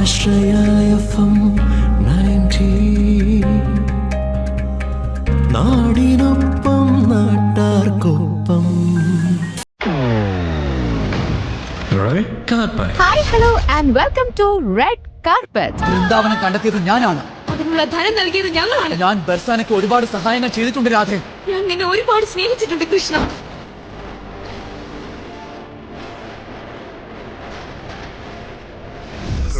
ആശ്രയഫം 90 നാടിനൊപ്പം നാട്ടാർക്കൊപ്പം. Hi hello and welcome to red carpet. Vrindavanam കണ്ടെത്തിയത് ഞാനാണ്. അതിനുള്ള ധനം നൽകിയത് ഞങ്ങളാണ്. ഞാൻ ബർസാനയ്ക്ക് ഒരുപാട് സഹായങ്ങൾ ചെയ്തിട്ടുണ്ട് രാധേ. ഞാൻ നിന്നെ ഒരുപാട് സ്നേഹിച്ചിട്ടുണ്ട് കൃഷ്ണ.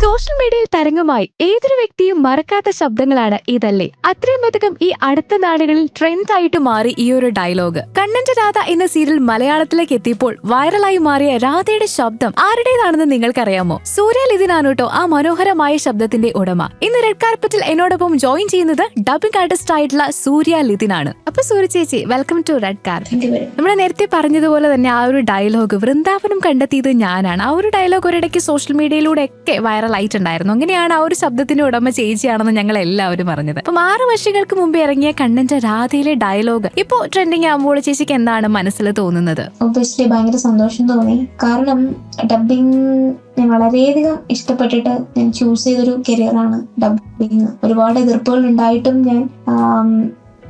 സോഷ്യൽ മീഡിയയിൽ തരംഗമായി ഏതൊരു വ്യക്തിയും മറക്കാത്ത ശബ്ദങ്ങളാണ് ഇതല്ലേ. അത്രയുമധികം ഈ അടുത്ത നാളുകളിൽ ട്രെൻഡ് ആയിട്ട് മാറി ഈ ഒരു ഡയലോഗ്. കണ്ണന്റെ രാധ എന്ന സീരിയൽ മലയാളത്തിലേക്ക് എത്തിയപ്പോൾ വൈറലായി മാറിയ രാധയുടെ ശബ്ദം ആരുടേതാണെന്ന് നിങ്ങൾക്കറിയാമോ? സൂര്യ ലിതിനാണ് കേട്ടോ ആ മനോഹരമായ ശബ്ദത്തിന്റെ ഉടമ. ഇന്ന് റെഡ് കാർപ്പറ്റിൽ എന്നോടൊപ്പം ജോയിൻ ചെയ്യുന്നത് ഡബിംഗ് ആർട്ടിസ്റ്റ് ആയിട്ടുള്ള സൂര്യ ലിതിനാണ്. അപ്പൊ സൂര്യ ചേച്ചി, വെൽക്കം ടു റെഡ് കാർപ്പറ്റ്. നമ്മൾ നേരത്തെ പറഞ്ഞതുപോലെ തന്നെ ആ ഒരു ഡയലോഗ് വൃന്ദാവനം കണ്ടെത്തിയത് ഞാനാണ്. ആ ഒരു ഡയലോഗ് ഒരിടയ്ക്ക് സോഷ്യൽ മീഡിയയിലൂടെ ഒക്കെ വൈറലായിട്ടുണ്ടായിരുന്നു. അങ്ങനെയാണ് ആ ഒരു ശബ്ദത്തിന്റെ ഉടമ ചേച്ചിയാണെന്ന് ഞങ്ങൾ എല്ലാവരും പറഞ്ഞത്. അപ്പം 6 വർഷങ്ങൾക്ക് മുമ്പ് ഇറങ്ങിയ കണ്ണന്റെ രാധയിലെ ഡയലോഗ് ഇപ്പോ ട്രെൻഡിങ് ആകുമ്പോൾ ചേച്ചിക്ക് എന്താണ് മനസ്സിൽ തോന്നുന്നത്? ഒബ്വിയസ്ലി ഭയങ്കര സന്തോഷം തോന്നി. കാരണം ഡബിങ് ഞാൻ വളരെയധികം ഇഷ്ടപ്പെട്ടിട്ട് ഞാൻ ചൂസ് ചെയ്തൊരു കരിയറാണ് ഡബിങ്. ഒരുപാട് എതിർപ്പുകൾ ഉണ്ടായിട്ടും ഞാൻ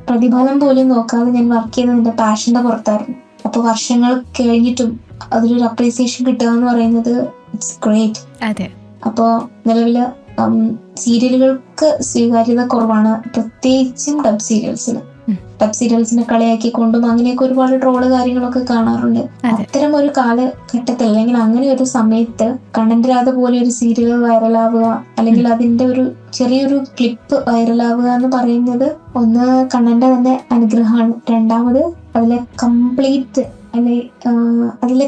പ്രതിഫലം പോലും നോക്കാതെ ഞാൻ വർക്ക് ചെയ്തത് എന്റെ പാഷന്റെ പുറത്തായിരുന്നു. അപ്പൊ വർഷങ്ങൾ കഴിഞ്ഞിട്ടും അതിലൊരു അപ്രീസിയേഷൻ കിട്ടുക എന്ന് പറയുന്നത് ഇറ്റ്സ് ഗ്രേറ്റ്. അതെ. അപ്പോൾ നിലവില് സീരിയലുകൾക്ക് സ്വീകാര്യത കുറവാണ്, പ്രത്യേകിച്ചും ഡബ് സീരിയൽസിനെ കളിയാക്കിക്കൊണ്ടും അങ്ങനെയൊക്കെ ഒരുപാട് ട്രോള് കാര്യങ്ങളൊക്കെ കാണാറുണ്ട്. അത്തരം ഒരു കാലഘട്ടത്തിൽ അല്ലെങ്കിൽ അങ്ങനെ ഒരു സമയത്ത് കണ്ണന്റെ രാധ പോലെ ഒരു സീരിയൽ വൈറലാവുക അല്ലെങ്കിൽ അതിന്റെ ഒരു ചെറിയൊരു ക്ലിപ്പ് വൈറലാവുക എന്ന് പറയുന്നത് ഒന്ന് കണ്ണന്റെ തന്നെ അനുഗ്രഹമാണ്. രണ്ടാമത് അതിലെ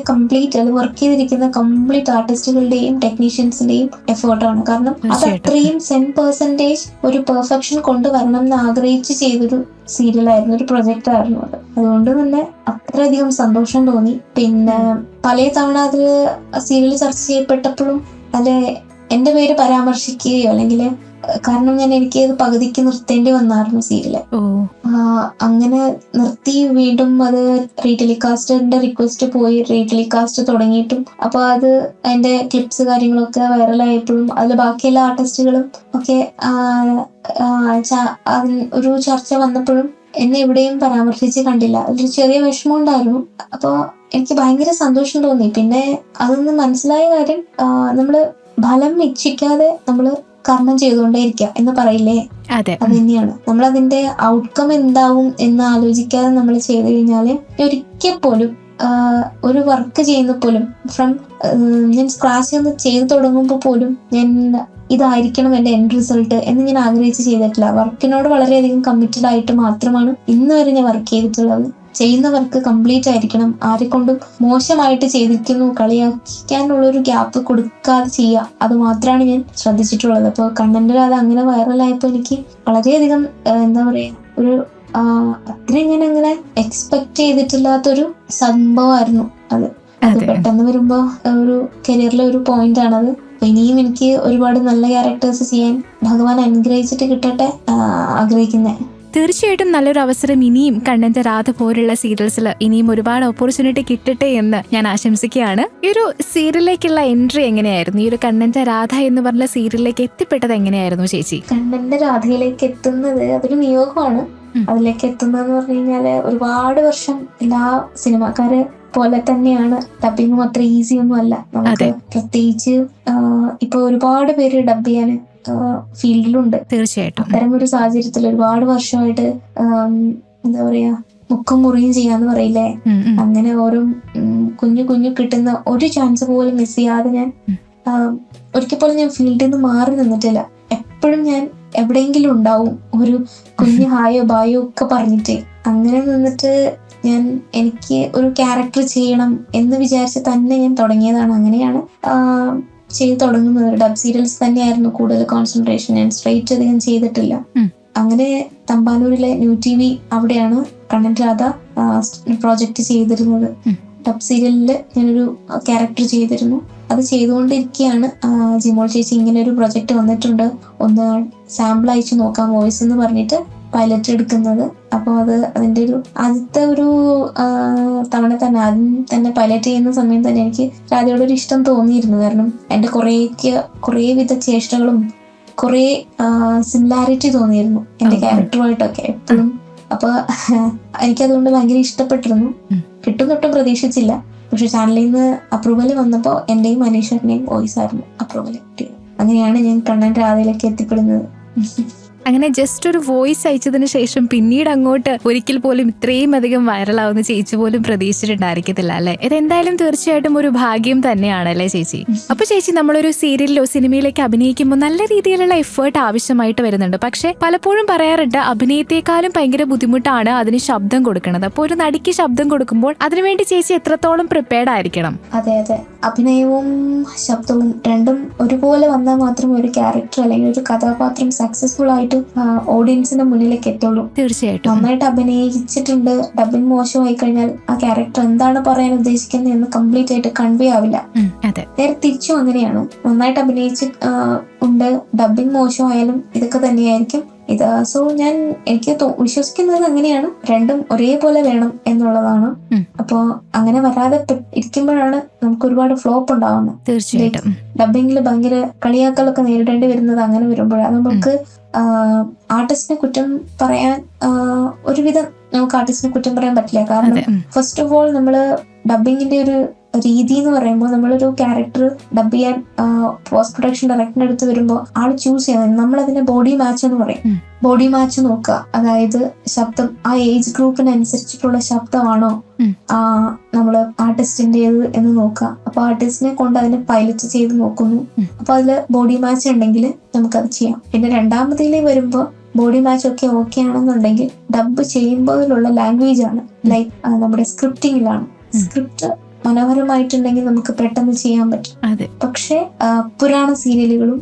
കംപ്ലീറ്റ് അത് വർക്ക് ചെയ്തിരിക്കുന്ന കംപ്ലീറ്റ് ആർട്ടിസ്റ്റുകളുടെയും ടെക്നീഷ്യൻസിന്റെയും എഫേർട്ടാണ്. കാരണം അത് അത്രയും 10% ഒരു പെർഫെക്ഷൻ കൊണ്ടുവരണം എന്ന് ആഗ്രഹിച്ച് ചെയ്തൊരു സീരിയലായിരുന്നു, ഒരു പ്രൊജക്റ്റ് ആയിരുന്നു അത്. അതുകൊണ്ട് തന്നെ അത്രയധികം സന്തോഷം തോന്നി. പിന്നെ പല തവണ അത് സീരിയൽ ചർച്ച ചെയ്യപ്പെട്ടപ്പോഴും അതിൽ എന്റെ പേര് പരാമർശിക്കുകയോ അല്ലെങ്കിൽ കാരണം എനിക്ക് അത് പകുതിക്ക് നിർത്തേണ്ടി വന്നായിരുന്നു സീരിയല്. അങ്ങനെ നിർത്തി വീണ്ടും അത് റീടെലികാസ്റ്റിന്റെ റിക്വസ്റ്റ് പോയി റീടെലികാസ്റ്റ് തുടങ്ങിയിട്ടും അപ്പൊ അത് അതിന്റെ ക്ലിപ്സ് കാര്യങ്ങളൊക്കെ വൈറലായപ്പോഴും അതിൽ ബാക്കിയെല്ലാ ആർട്ടിസ്റ്റുകളും ഒക്കെ ഒരു ചർച്ച വന്നപ്പോഴും എന്നെ എവിടെയും പരാമർശിച്ച് കണ്ടില്ല. അതിലൊരു ചെറിയ വിഷമം ഉണ്ടായിരുന്നു. അപ്പൊ എനിക്ക് ഭയങ്കര സന്തോഷം തോന്നി. പിന്നെ അതൊന്ന് മനസ്സിലായ കാര്യം, നമ്മള് ഫലം ഇച്ഛിക്കാതെ നമ്മള് കർമ്മം ചെയ്തുകൊണ്ടേയിരിക്കുക എന്ന് പറയില്ലേ, അത് തന്നെയാണ്. നമ്മൾ അതിന്റെ ഔട്ട്കം എന്താവും എന്ന് ആലോചിക്കാതെ നമ്മൾ ചെയ്തു കഴിഞ്ഞാല് ഒരിക്കൽ പോലും ഒരു വർക്ക് ചെയ്യുന്ന പോലും ഞാൻ സ്ക്രാച്ച് ഒന്ന് ചെയ്തു തുടങ്ങുമ്പോൾ പോലും ഞാൻ ഇതായിരിക്കണം എന്റെ എൻഡ് റിസൾട്ട് എന്ന് ഞാൻ ആഗ്രഹിച്ച് ചെയ്തിട്ടില്ല. വർക്കിനോട് വളരെയധികം കമ്മിറ്റഡ് ആയിട്ട് മാത്രമാണ് ഇന്ന് വരെ ഞാൻ വർക്ക് ചെയ്തിട്ടുള്ളത്. ചെയ്യുന്ന വർക്ക് കംപ്ലീറ്റ് ആയിരിക്കണം. ആരെക്കൊണ്ടും മോശമായിട്ട് ചെയ്തിരിക്കുന്നു കളിയാക്കാനുള്ളൊരു ഗ്യാപ്പ് കൊടുക്കാതെ ചെയ്യുക, അത് മാത്രമാണ് ഞാൻ ശ്രദ്ധിച്ചിട്ടുള്ളത്. അപ്പോൾ കണ്ണന്റെ രാധ അങ്ങനെ വൈറലായപ്പോൾ എനിക്ക് വളരെയധികം എന്താ പറയാ, ഒരു അത്രയും ഞാൻ അങ്ങനെ എക്സ്പെക്ട് ചെയ്തിട്ടില്ലാത്തൊരു സംഭവമായിരുന്നു അത്. അത് പെട്ടെന്ന് വരുമ്പോ ഒരു കരിയറിലെ ഒരു പോയിന്റ് ആണത്. ഇനിയും എനിക്ക് ഒരുപാട് നല്ല ക്യാരക്ടേഴ്സ് ചെയ്യാൻ ഭഗവാൻ അനുഗ്രഹിച്ചിട്ട് കിട്ടട്ടെ ആഗ്രഹിക്കുന്നത്. തീർച്ചയായിട്ടും നല്ലൊരു അവസരം ഇനിയും കണ്ണന്റെ രാധ പോലുള്ള സീരിയൽസിൽ ഇനിയും ഒരുപാട് ഓപ്പർച്യൂണിറ്റി കിട്ടട്ടെ എന്ന് ഞാൻ ആശംസിക്കുകയാണ്. ഈ ഒരു സീരിയലിലേക്കുള്ള എൻട്രി എങ്ങനെയായിരുന്നു? ഈ ഒരു കണ്ണന്റെ രാധ എന്ന് പറഞ്ഞ സീരിയലിലേക്ക് എത്തിപ്പെട്ടത് എങ്ങനെയായിരുന്നു ചേച്ചി? കണ്ണന്റെ രാധയിലേക്ക് എത്തുന്നത് അതൊരു നിയോഗമാണ്. അതിലേക്ക് എത്തുന്നതെന്ന് പറഞ്ഞു കഴിഞ്ഞാല് ഒരുപാട് വർഷം എല്ലാ സിനിമാക്കാരെ പോലെ തന്നെയാണ്. ഡബിങ്ങും അത്ര ഈസി ഒന്നും അല്ല നമുക്ക്. പ്രത്യേകിച്ച് ഇപ്പൊ ഒരുപാട് പേര് ഡബ് ചെയ്യാൻ ഫീൽഡിലുണ്ട്. തീർച്ചയായിട്ടും അത്തരം ഒരു സാഹചര്യത്തിൽ ഒരുപാട് വർഷമായിട്ട് എന്താ പറയാ, മുക്കും മുറിയും ചെയ്യാന്ന് പറയില്ലേ, അങ്ങനെ ഓരോ കുഞ്ഞു കിട്ടുന്ന ഒരു ചാൻസ് പോലും മിസ് ചെയ്യാതെ ഞാൻ ഒരിക്കൽ പോലും ഞാൻ ഫീൽഡിൽ നിന്ന് മാറി നിന്നിട്ടില്ല. എപ്പോഴും ഞാൻ എവിടെയെങ്കിലും ഉണ്ടാവും, ഒരു കുഞ്ഞു ഹായോ ബായോ ഒക്കെ പറഞ്ഞിട്ട്. അങ്ങനെ നിന്നിട്ട് എനിക്ക് ഒരു ക്യാരക്ടർ ചെയ്യണം എന്ന് വിചാരിച്ച് തന്നെ ഞാൻ തുടങ്ങിയതാണ്. അങ്ങനെയാണ് ചെയ്തു തുടങ്ങുന്നത്. ഡബ് സീരിയൽസ് തന്നെയായിരുന്നു കൂടുതൽ കോൺസെൻട്രേഷൻ. ഞാൻ സ്ട്രേറ്റ് അധികം ചെയ്തിട്ടില്ല. അങ്ങനെ തമ്പാനൂരിലെ ന്യൂ TV അവിടെയാണ് കണ്ണന്റെ രാധ പ്രോജക്റ്റ് ചെയ്തിരുന്നത്. ഡബ് സീരിയലില് ഞാനൊരു ക്യാരക്ടർ ചെയ്തിരുന്നു. അത് ചെയ്തുകൊണ്ടിരിക്കുകയാണ് ജിമോൾ ചേച്ചി ഇങ്ങനെ ഒരു പ്രൊജക്ട് വന്നിട്ടുണ്ട്, ഒന്ന് സാമ്പിൾ അയച്ചു നോക്കാം വോയിസ് എന്ന് പറഞ്ഞിട്ട് പൈലറ്റ് എടുക്കുന്നത്. അപ്പോൾ അതിൻ്റെ ഒരു ആദ്യത്തെ ഒരു തവണ തന്നെ ആദ്യം തന്നെ പൈലറ്റ് ചെയ്യുന്ന സമയം തന്നെ എനിക്ക് രാധയോടൊരു ഇഷ്ടം തോന്നിയിരുന്നു. കാരണം എൻ്റെ കുറേ വിധ ചേഷ്ടകളും കുറേ സിമിലാരിറ്റി തോന്നിയിരുന്നു എൻ്റെ ക്യാരക്ടറുമായിട്ടൊക്കെ എപ്പോഴും. അപ്പോൾ എനിക്കതുകൊണ്ട് ഭയങ്കര ഇഷ്ടപ്പെട്ടിരുന്നു. കിട്ടുന്നൊട്ടും പ്രതീക്ഷിച്ചില്ല. പക്ഷെ ചാനലിൽ നിന്ന് അപ്രൂവൽ വന്നപ്പോൾ എന്റെയും മനീഷറിന്റെയും വോയിസ് ആയിരുന്നു അപ്രൂവൽ കിട്ടിയത്. അങ്ങനെയാണ് ഞാൻ കണ്ണൻ രാധയിലേക്ക് എത്തിപ്പെടുന്നത്. അങ്ങനെ ജസ്റ്റ് ഒരു വോയിസ് അയച്ചതിന് ശേഷം പിന്നീട് അങ്ങോട്ട് ഒരിക്കൽ പോലും ഇത്രയും അധികം വൈറലാവുന്ന ചേച്ചി പോലും പ്രതീക്ഷിച്ചിട്ടുണ്ടായിരിക്കത്തില്ല അല്ലെ? ഇതെന്തായാലും തീർച്ചയായിട്ടും ഒരു ഭാഗ്യം തന്നെയാണ് അല്ലേ ചേച്ചി? അപ്പൊ ചേച്ചി, നമ്മളൊരു സീരിയലിലോ സിനിമയിലേക്ക് അഭിനയിക്കുമ്പോൾ നല്ല രീതിയിലുള്ള എഫേർട്ട് ആവശ്യമായിട്ട് വരുന്നുണ്ട്. പക്ഷെ പലപ്പോഴും പറയാറുണ്ട് അഭിനയത്തെക്കാളും ഭയങ്കര ബുദ്ധിമുട്ടാണ് അതിന് ശബ്ദം കൊടുക്കുന്നത്. അപ്പോൾ ഒരു നടിക്ക് ശബ്ദം കൊടുക്കുമ്പോൾ അതിനുവേണ്ടി ചേച്ചി എത്രത്തോളം പ്രിപ്പയർഡ് ആയിരിക്കണം? അതെ, അഭിനയവും ശബ്ദവും രണ്ടും ഒരുപോലെ വന്നാൽ മാത്രമേ ഒരു ക്യാരക്ടർ അല്ലെങ്കിൽ ഒരു കഥാപാത്രം സക്സസ്ഫുൾ ആയിട്ട് ഓഡിയൻസിന്റെ മുന്നിലേക്ക് എത്തുള്ളൂ. തീർച്ചയായിട്ടും നന്നായിട്ട് അഭിനയിച്ചിട്ടുണ്ട്, ഡബിങ് മോശമായി കഴിഞ്ഞാൽ ആ ക്യാരക്ടർ എന്താണ് പറയാൻ ഉദ്ദേശിക്കുന്നത് എന്ന് കംപ്ലീറ്റ് ആയിട്ട് കൺവേ ആവില്ല. നേരെ തിരിച്ചും അങ്ങനെയാണ്. നന്നായിട്ട് അഭിനയിച്ച് ഉണ്ട്, ഡബിങ് മോശമായാലും ഇതൊക്കെ തന്നെയായിരിക്കും ഇത്. സോ എനിക്ക് വിശ്വസിക്കുന്നത് അങ്ങനെയാണ്, രണ്ടും ഒരേപോലെ വേണം എന്നുള്ളതാണ്. അപ്പോ അങ്ങനെ വരാതെ ഇരിക്കുമ്പോഴാണ് നമുക്ക് ഒരുപാട് ഫ്ലോപ്പ് ഉണ്ടാവുന്നത്. തീർച്ചയായിട്ടും ഡബിങ്ങിൽ ഭയങ്കര കളിയാക്കലൊക്കെ നേരിടേണ്ടി വരുന്നത് അങ്ങനെ വരുമ്പോഴാണ്. നമുക്ക് ആർട്ടിസ്റ്റിനെ കുറ്റം പറയാൻ ഒരുവിധം നമുക്ക് ആർട്ടിസ്റ്റിനെ കുറ്റം പറയാൻ പറ്റില്ല. കാരണം ഫസ്റ്റ് ഓഫ് ഓൾ നമ്മള് ഡബിങ്ങിന്റെ ഒരു രീതി എന്ന് പറയുമ്പോൾ നമ്മളൊരു ക്യാരക്ടർ ഡബ് ചെയ്യാൻ പോസ്റ്റ് പ്രൊഡക്ഷൻ ഡയറക്ടറിന്റെ അടുത്ത് വരുമ്പോൾ ആള് ചൂസ് ചെയ്യുന്നത് നമ്മളതിന്റെ ബോഡി മാച്ച് എന്ന് പറയും. ബോഡി മാച്ച് നോക്കുക, അതായത് ശബ്ദം ആ ഏജ് ഗ്രൂപ്പിനനുസരിച്ചിട്ടുള്ള ശബ്ദമാണോ നമ്മള് ആർട്ടിസ്റ്റിന്റേത് എന്ന് നോക്കുക. അപ്പൊ ആർട്ടിസ്റ്റിനെ കൊണ്ട് അതിനെ പൈലറ്റ് ചെയ്ത് നോക്കുന്നു. അപ്പൊ അതില് ബോഡി മാച്ച് ഉണ്ടെങ്കിൽ നമുക്കത് ചെയ്യാം. പിന്നെ രണ്ടാമതിലേ വരുമ്പോ ബോഡി മാച്ച് ഒക്കെ ഓക്കെ ആണെന്നുണ്ടെങ്കിൽ ഡബ് ചെയ്യുമ്പോഴുള്ള ലാംഗ്വേജ് ആണ്, ലൈക്ക് നമ്മുടെ സ്ക്രിപ്റ്റിംഗിലാണ്. സ്ക്രിപ്റ്റ് മനോഹരമായിട്ടുണ്ടെങ്കിൽ നമുക്ക് പെട്ടെന്ന് ചെയ്യാൻ പറ്റും. പക്ഷെ പുരാണ സീരിയലുകളും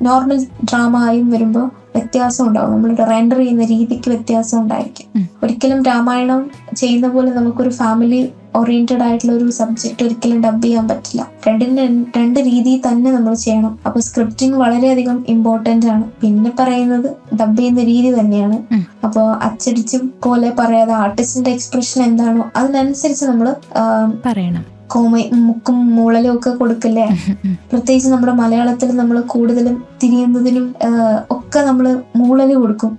നോർമൽ ഡ്രാമ ആയും വരുമ്പോൾ വ്യത്യാസം ഉണ്ടാവും. നമ്മൾ റെൻഡർ ചെയ്യുന്ന രീതിക്ക് വ്യത്യാസം ഉണ്ടായിരിക്കും. ഒരിക്കലും രാമായണം ചെയ്യുന്ന പോലെ നമുക്കൊരു ഫാമിലി ഓറിയന്റഡ് ആയിട്ടുള്ള ഒരു സബ്ജക്ട് ഒരിക്കലും ഡബ് ചെയ്യാൻ പറ്റില്ല. രണ്ട് രീതിയിൽ തന്നെ നമ്മൾ ചെയ്യണം. അപ്പൊ സ്ക്രിപ്റ്റിംഗ് വളരെയധികം ഇമ്പോർട്ടന്റ് ആണ്. പിന്നെ പറയുന്നത് ഡബ് ചെയ്യുന്ന രീതി തന്നെയാണ്. അപ്പൊ അച്ചടിച്ചും പോലെ പറയാതെ ആർട്ടിസ്റ്റിന്റെ എക്സ്പ്രഷൻ എന്താണോ അതിനനുസരിച്ച് നമ്മൾ പറയണം. മുക്കും മൂളലും ഒക്കെ കൊടുക്കില്ലേ? പ്രത്യേകിച്ച് നമ്മുടെ മലയാളത്തിൽ നമ്മൾ കൂടുതലും തിരിയുന്നതിനും ഒക്കെ നമ്മള് മൂളല് കൊടുക്കും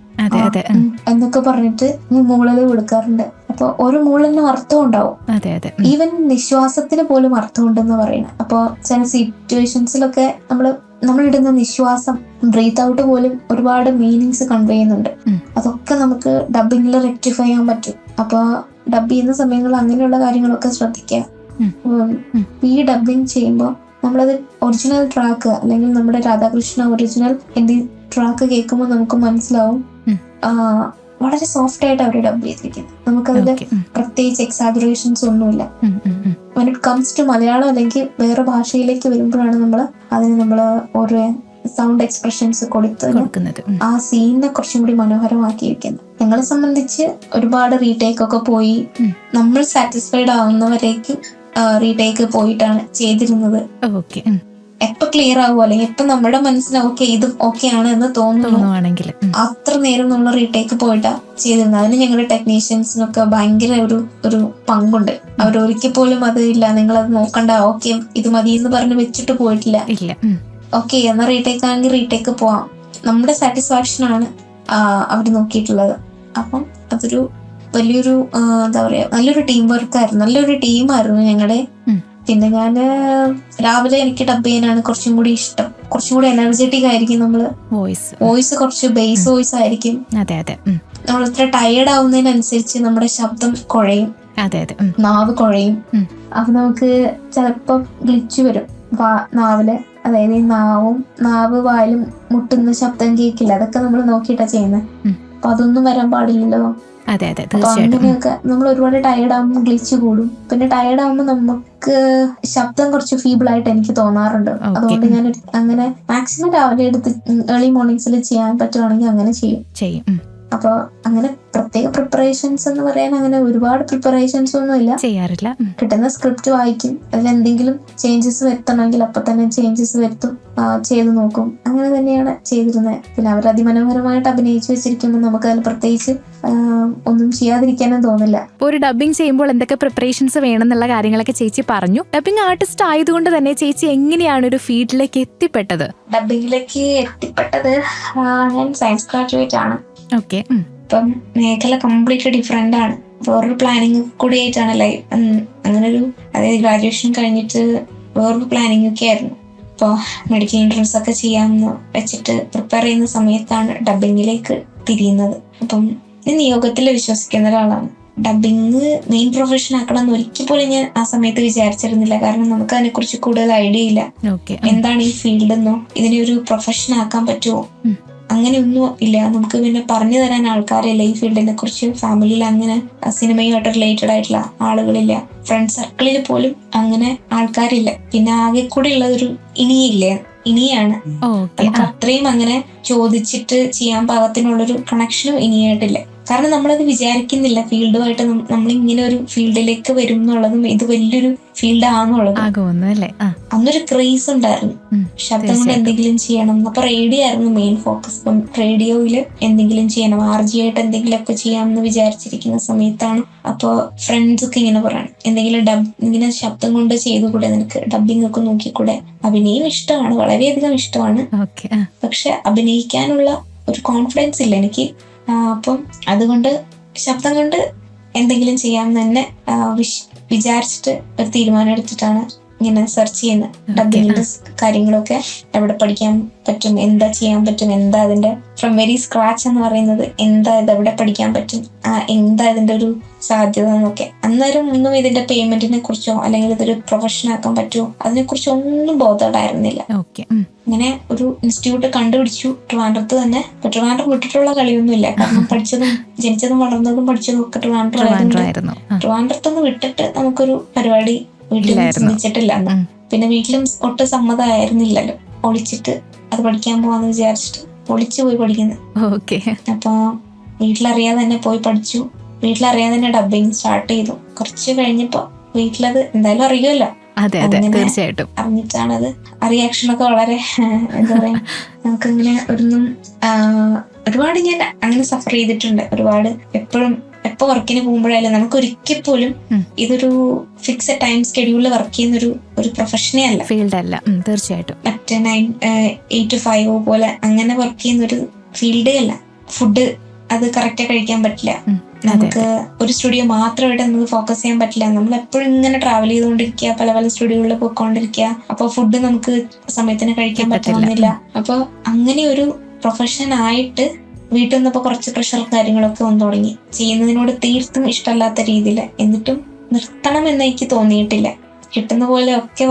എന്നൊക്കെ പറഞ്ഞിട്ട് മൂളല് കൊടുക്കാറുണ്ട്. അപ്പൊ ഒരു മൂളലിനും അർത്ഥം ഉണ്ടാവും. ഈവൻ നിശ്വാസത്തിന് പോലും അർത്ഥമുണ്ടെന്ന് പറയുന്നത്. അപ്പൊ ചില സിറ്റുവേഷൻസിലൊക്കെ നമ്മളിടുന്ന നിശ്വാസം, ബ്രീത്ത് ഔട്ട് പോലും ഒരുപാട് മീനിങ്സ് കൺവേ ചെയ്യുന്നുണ്ട്. അതൊക്കെ നമുക്ക് ഡബിങ്ങിൽ റെക്ടിഫൈ ചെയ്യാൻ പറ്റും. അപ്പൊ ഡബ് ചെയ്യുന്ന സമയങ്ങളിൽ അങ്ങനെയുള്ള കാര്യങ്ങളൊക്കെ ശ്രദ്ധിക്കുക. ഈ ഡബിങ് ചെയ്യുമ്പോൾ നമ്മളത് ഒറിജിനൽ ട്രാക്ക് അല്ലെങ്കിൽ നമ്മുടെ രാധാകൃഷ്ണ ഒറിജിനൽ ഹിന്ദി ട്രാക്ക് കേൾക്കുമ്പോൾ നമുക്ക് മനസ്സിലാവും വളരെ സോഫ്റ്റ് ആയിട്ട് അവർ ഡബ് ചെയ്തിരിക്കുന്നത്. നമുക്കതിൽ പ്രത്യേകിച്ച് എക്സാജറേഷൻസ് ഒന്നുമില്ല. when it comes to Malayalam അല്ലെങ്കിൽ വേറെ ഭാഷയിലേക്ക് വരുമ്പോഴാണ് നമ്മൾ ഓരോ സൗണ്ട് എക്സ്പ്രഷൻസ് കൊടുക്കുന്നത് ആ സീനിനെ കുറച്ചും കൂടി മനോഹരമാക്കിയിരിക്കുന്നത്. ഞങ്ങളെ സംബന്ധിച്ച് ഒരുപാട് റീടേക്ക് ഒക്കെ പോയി നമ്മൾ സാറ്റിസ്ഫൈഡ് ആവുന്നവരേക്കും റീടേക്ക് പോയിട്ടാണ് ചെയ്തിരുന്നത്. എപ്പൊ ക്ലിയർ ആവുമോ അല്ലെങ്കിൽ എപ്പൊ നമ്മുടെ മനസ്സിന് ഓക്കെ ഇത് ഓക്കെ ആണ് എന്ന് തോന്നുവാണെങ്കിൽ അത്ര നേരം നമ്മൾ റീടേക്ക് പോയിട്ടാ ചെയ്തിരുന്നത്. അതിന് ഞങ്ങളുടെ ടെക്നീഷ്യൻസിനൊക്കെ ഭയങ്കര ഒരു പങ്കുണ്ട്. അവരൊരിക്കൽ പോലും അത് ഇല്ല നിങ്ങളത് നോക്കണ്ട, ഓക്കെ ഇത് മതി എന്ന് പറഞ്ഞ് വെച്ചിട്ട് പോയിട്ടില്ല. ഓക്കെ എന്നാ റീടേക്ക് ആണെങ്കിൽ റീടേക്ക് പോവാം, നമ്മുടെ സാറ്റിസ്ഫാക്ഷൻ ആണ് അവർ നോക്കിയിട്ടുള്ളത്. അപ്പം അതൊരു വലിയൊരു എന്താ പറയാ നല്ലൊരു ടീം വർക്കായിരുന്നു, നല്ലൊരു ടീമായിരുന്നു ഞങ്ങളുടെ. പിന്നെ ഞാന് രാവിലെ എനിക്ക് ഡബ് ചെയ്യാനാണ് കുറച്ചും കൂടി ഇഷ്ടം. കുറച്ചും കൂടി എനർജറ്റിക് ആയിരിക്കും നമ്മള് വോയിസ് കുറച്ച് ബേസ് വോയിസ് ആയിരിക്കും. നമ്മൾ ഇത്ര ടയേർഡ് ആവുന്നതിനനുസരിച്ച് നമ്മുടെ ശബ്ദം കുഴയും, നാവ് കുഴയും. അപ്പൊ നമുക്ക് ചിലപ്പോ ഗ്ലിച്ച് വരും നാവില്. അതായത് ഈ നാവ് വായിലും മുട്ടുന്ന ശബ്ദം കേൾക്കില്ല. അതൊക്കെ നമ്മൾ നോക്കിയിട്ടാ ചെയ്യുന്നത്. അപ്പൊ അതൊന്നും വരാൻ പാടില്ലല്ലോ. അപ്പൊ അങ്ങനെയൊക്കെ നമ്മൾ ഒരുപാട് ടയേർഡ് ആകുമ്പോൾ ഗ്ലിച്ച് കൂടും. പിന്നെ ടയേർഡ് ആകുമ്പോൾ നമുക്ക് ശബ്ദം കുറച്ച് ഫീബിൾ ആയിട്ട് എനിക്ക് തോന്നാറുണ്ട്. അതുകൊണ്ട് ഞാൻ അങ്ങനെ മാക്സിമം രാവിലെ എടുത്ത് ഏർലി മോർണിംഗ്സിൽ ചെയ്യാൻ പറ്റുവാണെങ്കിൽ അങ്ങനെ ചെയ്യും. അപ്പൊ അങ്ങനെ പ്രത്യേക പ്രിപ്പറേഷൻസ് എന്ന് പറയാൻ അങ്ങനെ ഒരുപാട് പ്രിപ്പറേഷൻസ് ഒന്നും ഇല്ല. ചെയ്യാറില്ല. കിട്ടുന്ന സ്ക്രിപ്റ്റ് വായിക്കും, അതിൽ എന്തെങ്കിലും ചേഞ്ചസ് വരുത്തണമെങ്കിൽ അപ്പൊ തന്നെ ചേഞ്ചസ് വരുത്തും, ചെയ്ത് നോക്കും. അങ്ങനെ തന്നെയാണ് ചെയ്തിരുന്നത്. പിന്നെ അവർ അതിമനോഹരമായിട്ട് അഭിനയിച്ചു വെച്ചിരിക്കുമ്പോൾ നമുക്ക് അതിൽ പ്രത്യേകിച്ച് ഒന്നും ചെയ്യാതിരിക്കാനും തോന്നില്ല. ഒരു ഡബിങ് ചെയ്യുമ്പോൾ എന്തൊക്കെ പ്രിപ്പറേഷൻസ് വേണമെന്നുള്ള കാര്യങ്ങളൊക്കെ ചേച്ചി പറഞ്ഞു. ഡബിങ് ആർട്ടിസ്റ്റ് ആയതുകൊണ്ട് തന്നെ ചേച്ചി എങ്ങനെയാണ് ഒരു ഫീൽഡിലേക്ക് എത്തിപ്പെട്ടത്? ഡബിങ്ങിലേക്ക് എത്തിപ്പെട്ടത് ഞാൻ സയൻസ് ഗ്രാജുവേറ്റ് ആണ്. ഓക്കെ. ഇപ്പം മേഖല കംപ്ലീറ്റ്ലി ഡിഫറെന്റ് ആണ്. വേറൊരു പ്ലാനിങ് കൂടി ആയിട്ടാണ് ലൈഫ്. അങ്ങനെ ഒരു അതായത് ഗ്രാജുവേഷൻ കഴിഞ്ഞിട്ട് വേറൊരു പ്ലാനിങ് ഒക്കെ ആയിരുന്നു. ഇപ്പോൾ മെഡിക്കൽ എൻട്രൻസ് ഒക്കെ ചെയ്യാമെന്ന് വെച്ചിട്ട് പ്രിപ്പയർ ചെയ്യുന്ന സമയത്താണ് ഡബിങ്ങിലേക്ക് തിരിയുന്നത്. അപ്പം ഞാൻ നിയോഗത്തിൽ വിശ്വസിക്കുന്ന ഒരാളാണ്. ഡബിങ് മെയിൻ പ്രൊഫഷൻ ആക്കണം എന്ന് ഒരിക്കൽ പോലും ഞാൻ ആ സമയത്ത് വിചാരിച്ചിരുന്നില്ല. കാരണം നമുക്ക് അതിനെ കുറിച്ച് കൂടുതൽ ഐഡിയ ഇല്ല. എന്താണ് ഈ ഫീൽഡ് എന്നോ ഇതിനെ ഒരു പ്രൊഫഷൻ ആക്കാൻ പറ്റുമോ അങ്ങനെയൊന്നും ഇല്ല. നമുക്ക് പിന്നെ പറഞ്ഞു തരാൻ ആൾക്കാരില്ല ഈ ഫീൽഡിനെ കുറിച്ച്. ഫാമിലിയിൽ അങ്ങനെ സിനിമയുമായിട്ട് റിലേറ്റഡ് ആയിട്ടുള്ള ആളുകളില്ല. ഫ്രണ്ട് സർക്കിളിൽ പോലും അങ്ങനെ ആൾക്കാരില്ല. പിന്നെ ആകെ കൂടെ ഉള്ളതൊരു ഇനിയാണ്. നമുക്ക് അത്രയും അങ്ങനെ ചോദിച്ചിട്ട് ചെയ്യാൻ പാകത്തിനുള്ളൊരു കണക്ഷനും ഇനിയായിട്ടില്ല. കാരണം നമ്മളത് വിചാരിക്കുന്നില്ല ഫീൽഡുമായിട്ട് നമ്മളിങ്ങനെ ഒരു ഫീൽഡിലേക്ക് വരും എന്നുള്ളതും ഇത് വലിയൊരു ഫീൽഡ് ആണെന്നുള്ളതും. അന്നൊരു ക്രേസ് ഉണ്ടായിരുന്നു ശബ്ദം കൊണ്ട് എന്തെങ്കിലും ചെയ്യണം. അപ്പൊ റേഡിയോ ആയിരുന്നു മെയിൻ ഫോക്കസ്. അപ്പം റേഡിയോയില് എന്തെങ്കിലും ചെയ്യണം, RJ ആയിട്ട് എന്തെങ്കിലും ഒക്കെ ചെയ്യാമെന്ന് വിചാരിച്ചിരിക്കുന്ന സമയത്താണ് അപ്പൊ ഫ്രണ്ട്സ് ഒക്കെ ഇങ്ങനെ പറയണം എന്തെങ്കിലും ഇങ്ങനെ ശബ്ദം കൊണ്ട് ചെയ്തുകൂടെ, നിനക്ക് ഡബിങ് ഒക്കെ നോക്കിക്കൂടെ. അഭിനയം ഇഷ്ടമാണ്, വളരെയധികം ഇഷ്ടമാണ്. പക്ഷെ അഭിനയിക്കാനുള്ള ഒരു കോൺഫിഡൻസ് ഇല്ല എനിക്ക്. അപ്പം അതുകൊണ്ട് ശബ്ദം കൊണ്ട് എന്തെങ്കിലും ചെയ്യാമെന്ന് തന്നെ വിചാരിച്ചിട്ട് ഒരു തീരുമാനം എടുത്തിട്ടാണ് ഇങ്ങനെ സെർച്ച് ചെയ്യുന്നത്. ഡബിങ്ങിന്റെ കാര്യങ്ങളൊക്കെ എവിടെ പഠിക്കാൻ പറ്റും, എന്താ ചെയ്യാൻ പറ്റും, എന്താ അതിന്റെ ഫ്രം വെരി സ്ക്രാച്ച് എന്ന് പറയുന്നത്, എന്താ ഇത് എവിടെ പഠിക്കാൻ പറ്റും, എന്താ ഇതിന്റെ ഒരു സാധ്യത എന്നൊക്കെ. അന്നേരം ഒന്നും ഇതിന്റെ പേയ്മെന്റിനെ കുറിച്ചോ അല്ലെങ്കിൽ ഇതൊരു പ്രൊഫഷൻ ആക്കാൻ പറ്റുമോ അതിനെ കുറിച്ചോ ഒന്നും ബോധമുണ്ടായിരുന്നില്ല. അങ്ങനെ ഒരു ഇൻസ്റ്റിറ്റ്യൂട്ട് കണ്ടുപിടിച്ചു ട്രിവാൻഡ്രത്ത് തന്നെ. ട്രിവാൻഡ്രം വിട്ടിട്ടുള്ള കളിയൊന്നുമില്ല. കാരണം പഠിച്ചതും ജനിച്ചതും വളർന്നതും പഠിച്ചതും ഒക്കെ ട്രിവാൻഡ്രമായിരുന്നു. ട്രിവാൻഡ്രത്തൊന്ന് വിട്ടിട്ട് നമുക്കൊരു പരിപാടി വീട്ടിൽ ചിന്തിച്ചിട്ടില്ല. പിന്നെ വീട്ടിലും ഒട്ടും സമ്മതമായിരുന്നില്ലല്ലോ. ഒളിച്ചിട്ട് അത് പഠിക്കാൻ പോവാന്ന് വിചാരിച്ചിട്ട് ഒളിച്ചു പോയി പഠിക്കുന്നത്. അപ്പൊ വീട്ടിലറിയാതെ തന്നെ പോയി പഠിച്ചു. വീട്ടിലറിയാതെ തന്നെ ഡബിങ് സ്റ്റാർട്ട് ചെയ്തു. കുറച്ച് കഴിഞ്ഞപ്പോ വീട്ടിലത് എന്തായാലും അറിയുമല്ലോ. തീർച്ചയായിട്ടും അറിഞ്ഞിട്ടാണത്. റിയാക്ഷനൊക്കെ വളരെ എന്താ പറയാ, നമുക്കിങ്ങനെ ഒരുപാട് ഞാൻ അങ്ങനെ സഫർ ചെയ്തിട്ടുണ്ട്. ഒരുപാട് എപ്പോ വർക്കിന് പോകുമ്പോഴായാലും നമുക്ക് ഒരിക്കൽ പോലും ഇതൊരു ഫിക്സഡ് ടൈം സ്കെഡ്യൂളിൽ വർക്ക് ചെയ്യുന്ന ഒരു പ്രൊഫഷനേ അല്ല, ഫീൽഡ് അല്ല. തീർച്ചയായിട്ടും മറ്റേ 8 to 5 പോലെ അങ്ങനെ വർക്ക് ചെയ്യുന്ന ഒരു ഫീൽഡേ അല്ല. ഫുഡ് അത് കറക്റ്റ് കഴിക്കാൻ പറ്റില്ല. നമുക്ക് ഒരു സ്റ്റുഡിയോ മാത്രമായിട്ട് നമുക്ക് ഫോക്കസ് ചെയ്യാൻ പറ്റില്ല. നമ്മൾ എപ്പോഴും ഇങ്ങനെ ട്രാവൽ ചെയ്തുകൊണ്ടിരിക്കുക, പല പല സ്റ്റുഡിയോകളിൽ പോയിക്കൊണ്ടിരിക്കുക. അപ്പൊ ഫുഡ് നമുക്ക് സമയത്തിന് കഴിക്കാൻ പറ്റുന്നില്ല. അപ്പൊ അങ്ങനെ ഒരു പ്രൊഫഷൻ ആയിട്ട് വീട്ടിൽ നിന്നപ്പോ കുറച്ച് പ്രഷറും കാര്യങ്ങളൊക്കെ വന്നു തുടങ്ങി. ചെയ്യുന്നതിനോട് തീർത്തും ഇഷ്ടമല്ലാത്ത രീതിയിൽ. എന്നിട്ടും നിർത്തണം എന്ന് എനിക്ക് തോന്നിയിട്ടില്ല. കിട്ടുന്ന പോലെ ഒക്കെ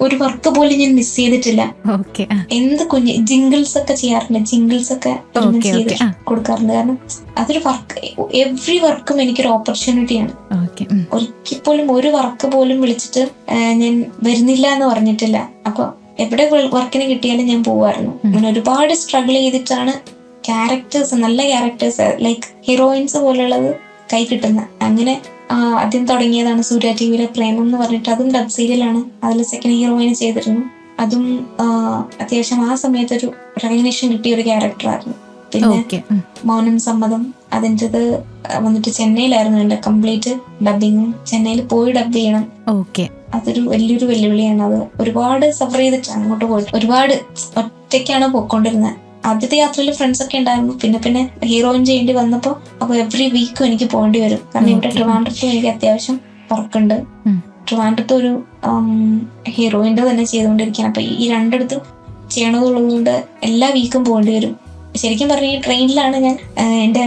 ഒരു വർക്ക് പോലും ഞാൻ മിസ് ചെയ്തിട്ടില്ല. എന്ത് കുഞ്ഞ് ജിംഗിൾസ് ഒക്കെ ചെയ്യാറുണ്ട്. ജിംഗിൾസ് ഒക്കെ ചെയ്ത് കൊടുക്കാറുണ്ട്. കാരണം അതൊരു വർക്ക്, എവ്രി വർക്കും എനിക്കൊരു ഓപ്പർച്യൂണിറ്റിയാണ്. ഒരിക്കൽ പോലും ഒരു വർക്ക് പോലും വിളിച്ചിട്ട് ഞാൻ വരുന്നില്ല എന്ന് പറഞ്ഞിട്ടില്ല. അപ്പൊ എവിടെ വർക്കിന് കിട്ടിയാലും ഞാൻ പോവായിരുന്നു. അങ്ങനെ ഒരുപാട് സ്ട്രഗിൾ ചെയ്തിട്ടാണ് ക്യാരക്ടേഴ്സ്, നല്ല ക്യാരക്ടേഴ്സ് ലൈക്ക് ഹീറോയിൻസ് പോലുള്ളത് കൈ കിട്ടുന്ന. അങ്ങനെ ആദ്യം തുടങ്ങിയതാണ് സൂര്യ ടിവിയിലെ പ്രേമം എന്ന് പറഞ്ഞിട്ട്. അതും ഡബ് സീരിയലാണ്. അതിൽ സെക്കൻഡ് ഹീറോയിന് ചെയ്തിരുന്നു. അതും അത്യാവശ്യം ആ സമയത്ത് ഒരു റെക്കഗ്നേഷൻ കിട്ടിയ ഒരു ക്യാരക്ടറായിരുന്നു. പിന്നെ മൗനം സമ്മതം, അതിൻ്റെത് വന്നിട്ട് ചെന്നൈയിലായിരുന്നു എന്റെ കംപ്ലീറ്റ് ഡബിങ്ങും. ചെന്നൈയിൽ പോയി ഡബ് ചെയ്യണം. അതൊരു വലിയൊരു വെല്ലുവിളിയാണ്. അത് ഒരുപാട് സഫർ ചെയ്തിട്ട് അങ്ങോട്ട് പോയിട്ട് ഒരുപാട് ഒറ്റയ്ക്കാണ് പോയിക്കൊണ്ടിരുന്നത്. ആദ്യത്തെ യാത്രയിൽ ഫ്രണ്ട്സ് ഒക്കെ ഉണ്ടായിരുന്നു. പിന്നെ ഹീറോയിൻ ചെയ്യേണ്ടി വന്നപ്പോ അപ്പൊ എവറി വീക്കും എനിക്ക് പോകേണ്ടി വരും. കാരണം ഇവിടെ ട്രിവാൻഡ്രത്തും എനിക്ക് അത്യാവശ്യം വർക്കുണ്ട്. ട്രിവാൻഡ്രത്ത് ഒരു ഹീറോയിൻ്റെ തന്നെ ചെയ്തുകൊണ്ടിരിക്കുകയാണ്. അപ്പൊ ഈ രണ്ടിടത്തും ചെയ്യണതുള്ളത് കൊണ്ട് എല്ലാ വീക്കും പോകേണ്ടി വരും. ശരിക്കും പറഞ്ഞ ഈ ട്രെയിനിലാണ് ഞാൻ എന്റെ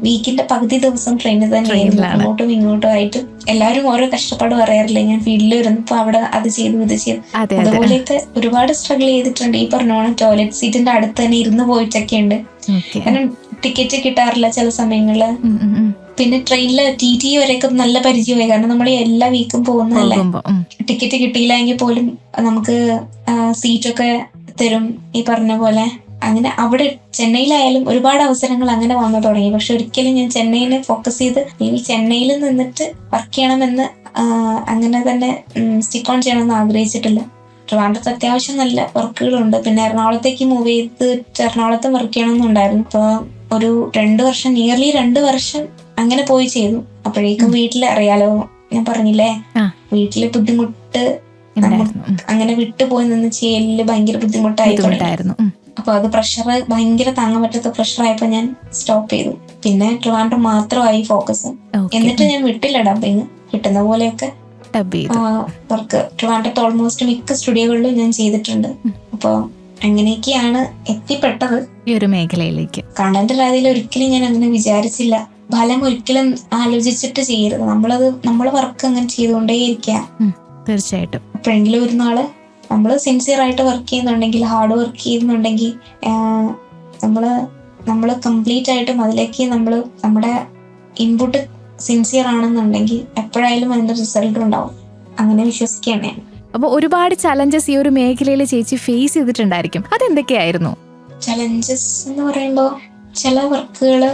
വീക്കിന്റെ പകുതി ദിവസം ട്രെയിനിൽ തന്നെ, അങ്ങോട്ടും ഇങ്ങോട്ടും ആയിട്ട്. എല്ലാവരും ഓരോ കഷ്ടപ്പാട് പറയാറില്ലേ, ഞാൻ ഫീൽഡിൽ വരുന്നപ്പോ അവിടെ അത് ചെയ്തു ഇത് ചെയ്തു. അതുപോലെയൊക്കെ ഒരുപാട് സ്ട്രഗിൾ ചെയ്തിട്ടുണ്ട്. ഈ പറഞ്ഞോണം ടോയ്ലറ്റ് സീറ്റിന്റെ അടുത്ത് തന്നെ ഇരുന്ന് പോയിട്ടൊക്കെ ഉണ്ട്. കാരണം ടിക്കറ്റ് കിട്ടാറില്ല ചില സമയങ്ങളില്. പിന്നെ ട്രെയിനില് TT വരെയൊക്കെ നല്ല പരിചയമായി. കാരണം നമ്മൾ എല്ലാ വീക്കും പോകുന്നതല്ലേ. ടിക്കറ്റ് കിട്ടിയില്ല എങ്കിൽ പോലും നമുക്ക് സീറ്റൊക്കെ തരും. ഈ പറഞ്ഞ പോലെ അങ്ങനെ അവിടെ ചെന്നൈയിലായാലും ഒരുപാട് അവസരങ്ങൾ അങ്ങനെ വന്നു തുടങ്ങി. പക്ഷെ ഒരിക്കലും ഞാൻ ചെന്നൈയിനെ ഫോക്കസ് ചെയ്ത് അല്ലെങ്കിൽ ചെന്നൈയിൽ നിന്നിട്ട് വർക്ക് ചെയ്യണമെന്ന് അങ്ങനെ തന്നെ സ്റ്റിക്ക് ഓൺ ചെയ്യണമെന്ന് ആഗ്രഹിച്ചിട്ടില്ല. ട്രിവാൻഡ്രത്ത് അത്യാവശ്യം നല്ല വർക്കുകളുണ്ട്. പിന്നെ എറണാകുളത്തേക്ക് മൂവ് ചെയ്തിട്ട് എറണാകുളത്ത് വർക്ക് ചെയ്യണമെന്നുണ്ടായിരുന്നു. അപ്പോൾ ഒരു 2 വർഷം, നിയർലി 2 വർഷം അങ്ങനെ പോയി ചെയ്തു. അപ്പോഴേക്കും വീട്ടിൽ അറിയാലോ, ഞാൻ പറഞ്ഞില്ലേ വീട്ടിലെ ബുദ്ധിമുട്ട്, അങ്ങനെ വിട്ടുപോയി നിന്ന് ചെയ്യലില് ഭയങ്കര ബുദ്ധിമുട്ടായിരുന്നു. അപ്പൊ അത് പ്രഷർ ഭയങ്കര താങ്ങാൻ പറ്റാത്ത പ്രഷറായപ്പോ ഞാൻ സ്റ്റോപ്പ് ചെയ്തു. പിന്നെ ട്രിവാൻഡ്രം മാത്രമായി ഫോക്കസ്. എന്നിട്ട് ഞാൻ വിട്ടില്ല ഡബിങ്, കിട്ടുന്ന പോലെയൊക്കെ വർക്ക് ട്രിവാൻഡ്രത്ത് ഓൾമോസ്റ്റ് മിക്ക സ്റ്റുഡിയോകളിലും ഞാൻ ചെയ്തിട്ടുണ്ട്. അപ്പൊ അങ്ങനെയൊക്കെയാണ് എത്തിപ്പെട്ടത് ഈ ഒരു മേഖലയിലേക്ക്. കണ്ടന്റ് രീതിയിൽ ഒരിക്കലും ഞാൻ അങ്ങനെ വിചാരിച്ചില്ല. ഫലം ഒരിക്കലും ആലോചിച്ചിട്ട് ചെയ്യരുത്. നമ്മളെ വർക്ക് അങ്ങനെ ചെയ്തുകൊണ്ടേയിരിക്കുക. തീർച്ചയായിട്ടും എപ്പോഴെങ്കിലും ഒരു നാള് നമ്മൾ സിൻസിയർ ആയിട്ട് വർക്ക് ചെയ്യുന്നുണ്ടെങ്കിൽ, ഹാർഡ് വർക്ക് ചെയ്യുന്നുണ്ടെങ്കിൽ, നമ്മള് കംപ്ലീറ്റ് ആയിട്ടും അതിലേക്ക് നമ്മുടെ ഇൻപുട്ട് സിൻസിയർ ആണെന്നുണ്ടെങ്കിൽ എപ്പോഴായാലും അതിന്റെ റിസൾട്ട് ഉണ്ടാവും. അങ്ങനെ വിശ്വസിക്കുകയാണ് ഞാൻ. അപ്പൊ ഒരുപാട് ചലഞ്ചസ് ഈ ഒരു മേഖലയിൽ ചേച്ചി ഫേസ് ചെയ്തിട്ടുണ്ടായിരിക്കും. അതെന്തൊക്കെയായിരുന്നു ചലഞ്ചസ് എന്ന് പറയുമ്പോൾ? ചില വർക്കുകള്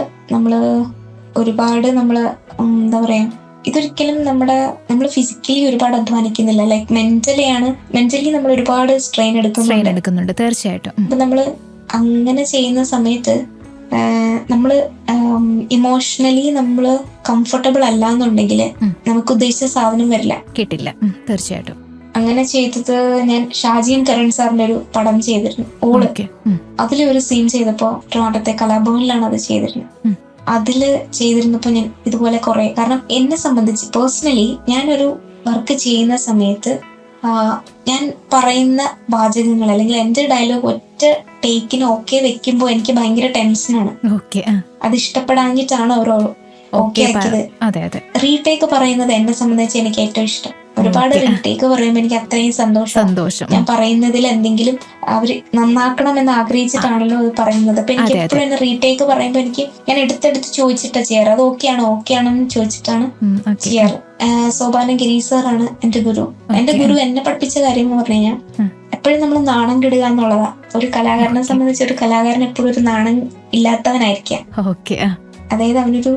ഒരുപാട് എന്താ പറയാ, ഇതൊരിക്കലും നമ്മൾ ഫിസിക്കലി ഒരുപാട് അധ്വാനിക്കുന്നില്ല. ലൈക്ക് മെന്റലി നമ്മൾ ഒരുപാട് സ്ട്രെയിൻ എടുക്കുന്നുണ്ട്. തീർച്ചയായിട്ടും. അപ്പൊ നമ്മള് അങ്ങനെ ചെയ്യുന്ന സമയത്ത് നമ്മള് ഇമോഷണലി നമ്മള് കംഫർട്ടബിൾ അല്ല എന്നുണ്ടെങ്കിൽ നമുക്ക് ഉദ്ദേശിച്ച സാധനം വരില്ല, കിട്ടില്ല. തീർച്ചയായിട്ടും. അങ്ങനെ ചെയ്തത് ഞാൻ ഷാജിയും കരൺ സാറിന്റെ ഒരു പടം ചെയ്തിരുന്നു, ഓള്. അതിലൊരു സീൻ ചെയ്തപ്പോ ട്രിവാൻഡ്രത്തെ കലാഭവനിലാണ് അത് ചെയ്തിരുന്നത്. അതില് ചെയ്തിരുന്നപ്പോ ഞാൻ ഇതുപോലെ കുറെ, കാരണം എന്നെ സംബന്ധിച്ച് പേഴ്സണലി ഞാനൊരു വർക്ക് ചെയ്യുന്ന സമയത്ത് ഞാൻ പറയുന്ന വാചകങ്ങൾ അല്ലെങ്കിൽ എന്റെ ഡയലോഗ് ഒറ്റ ടേക്കിന് ഓക്കെ വെക്കുമ്പോ എനിക്ക് ഭയങ്കര ടെൻഷനാണ്. അത് ഇഷ്ടപ്പെടാഞ്ഞിട്ടാണ് ഓരോ ഓക്കെ ആക്കിയത്. റീടേക്ക് പറയുന്നത് എന്നെ സംബന്ധിച്ച് എനിക്ക് ഏറ്റവും ഇഷ്ടം. ഒരുപാട് റീടേക്ക് പറയുമ്പോൾ എനിക്ക് അത്രയും സന്തോഷം. ഞാൻ പറയുന്നതിൽ എന്തെങ്കിലും അവര് നന്നാക്കണമെന്ന് ആഗ്രഹിച്ചിട്ടാണല്ലോ അത് പറയുന്നത്. അപ്പൊ എനിക്ക് എപ്പോഴും എന്നെ റീടേക്ക് പറയുമ്പോ ഞാൻ എടുത്തെടുത്ത് ചോദിച്ചിട്ടാ ചെയ്യാറ്. അത് ഓക്കെയാണെന്ന് ചോദിച്ചിട്ടാണ് ചെയ്യാറ്. സോപാന ഗിരീഷ് സാറാണ് എന്റെ ഗുരു. എന്റെ ഗുരു എന്നെ പഠിപ്പിച്ച കാര്യം എന്ന് പറഞ്ഞു കഴിഞ്ഞാൽ എപ്പോഴും നമ്മൾ നാണം കെടുക എന്നുള്ളതാ. ഒരു കലാകാരനെ സംബന്ധിച്ച് ഒരു കലാകാരൻ എപ്പോഴും ഒരു നാണം ഇല്ലാത്തവനായിരിക്കാം. അതായത് അവനൊരു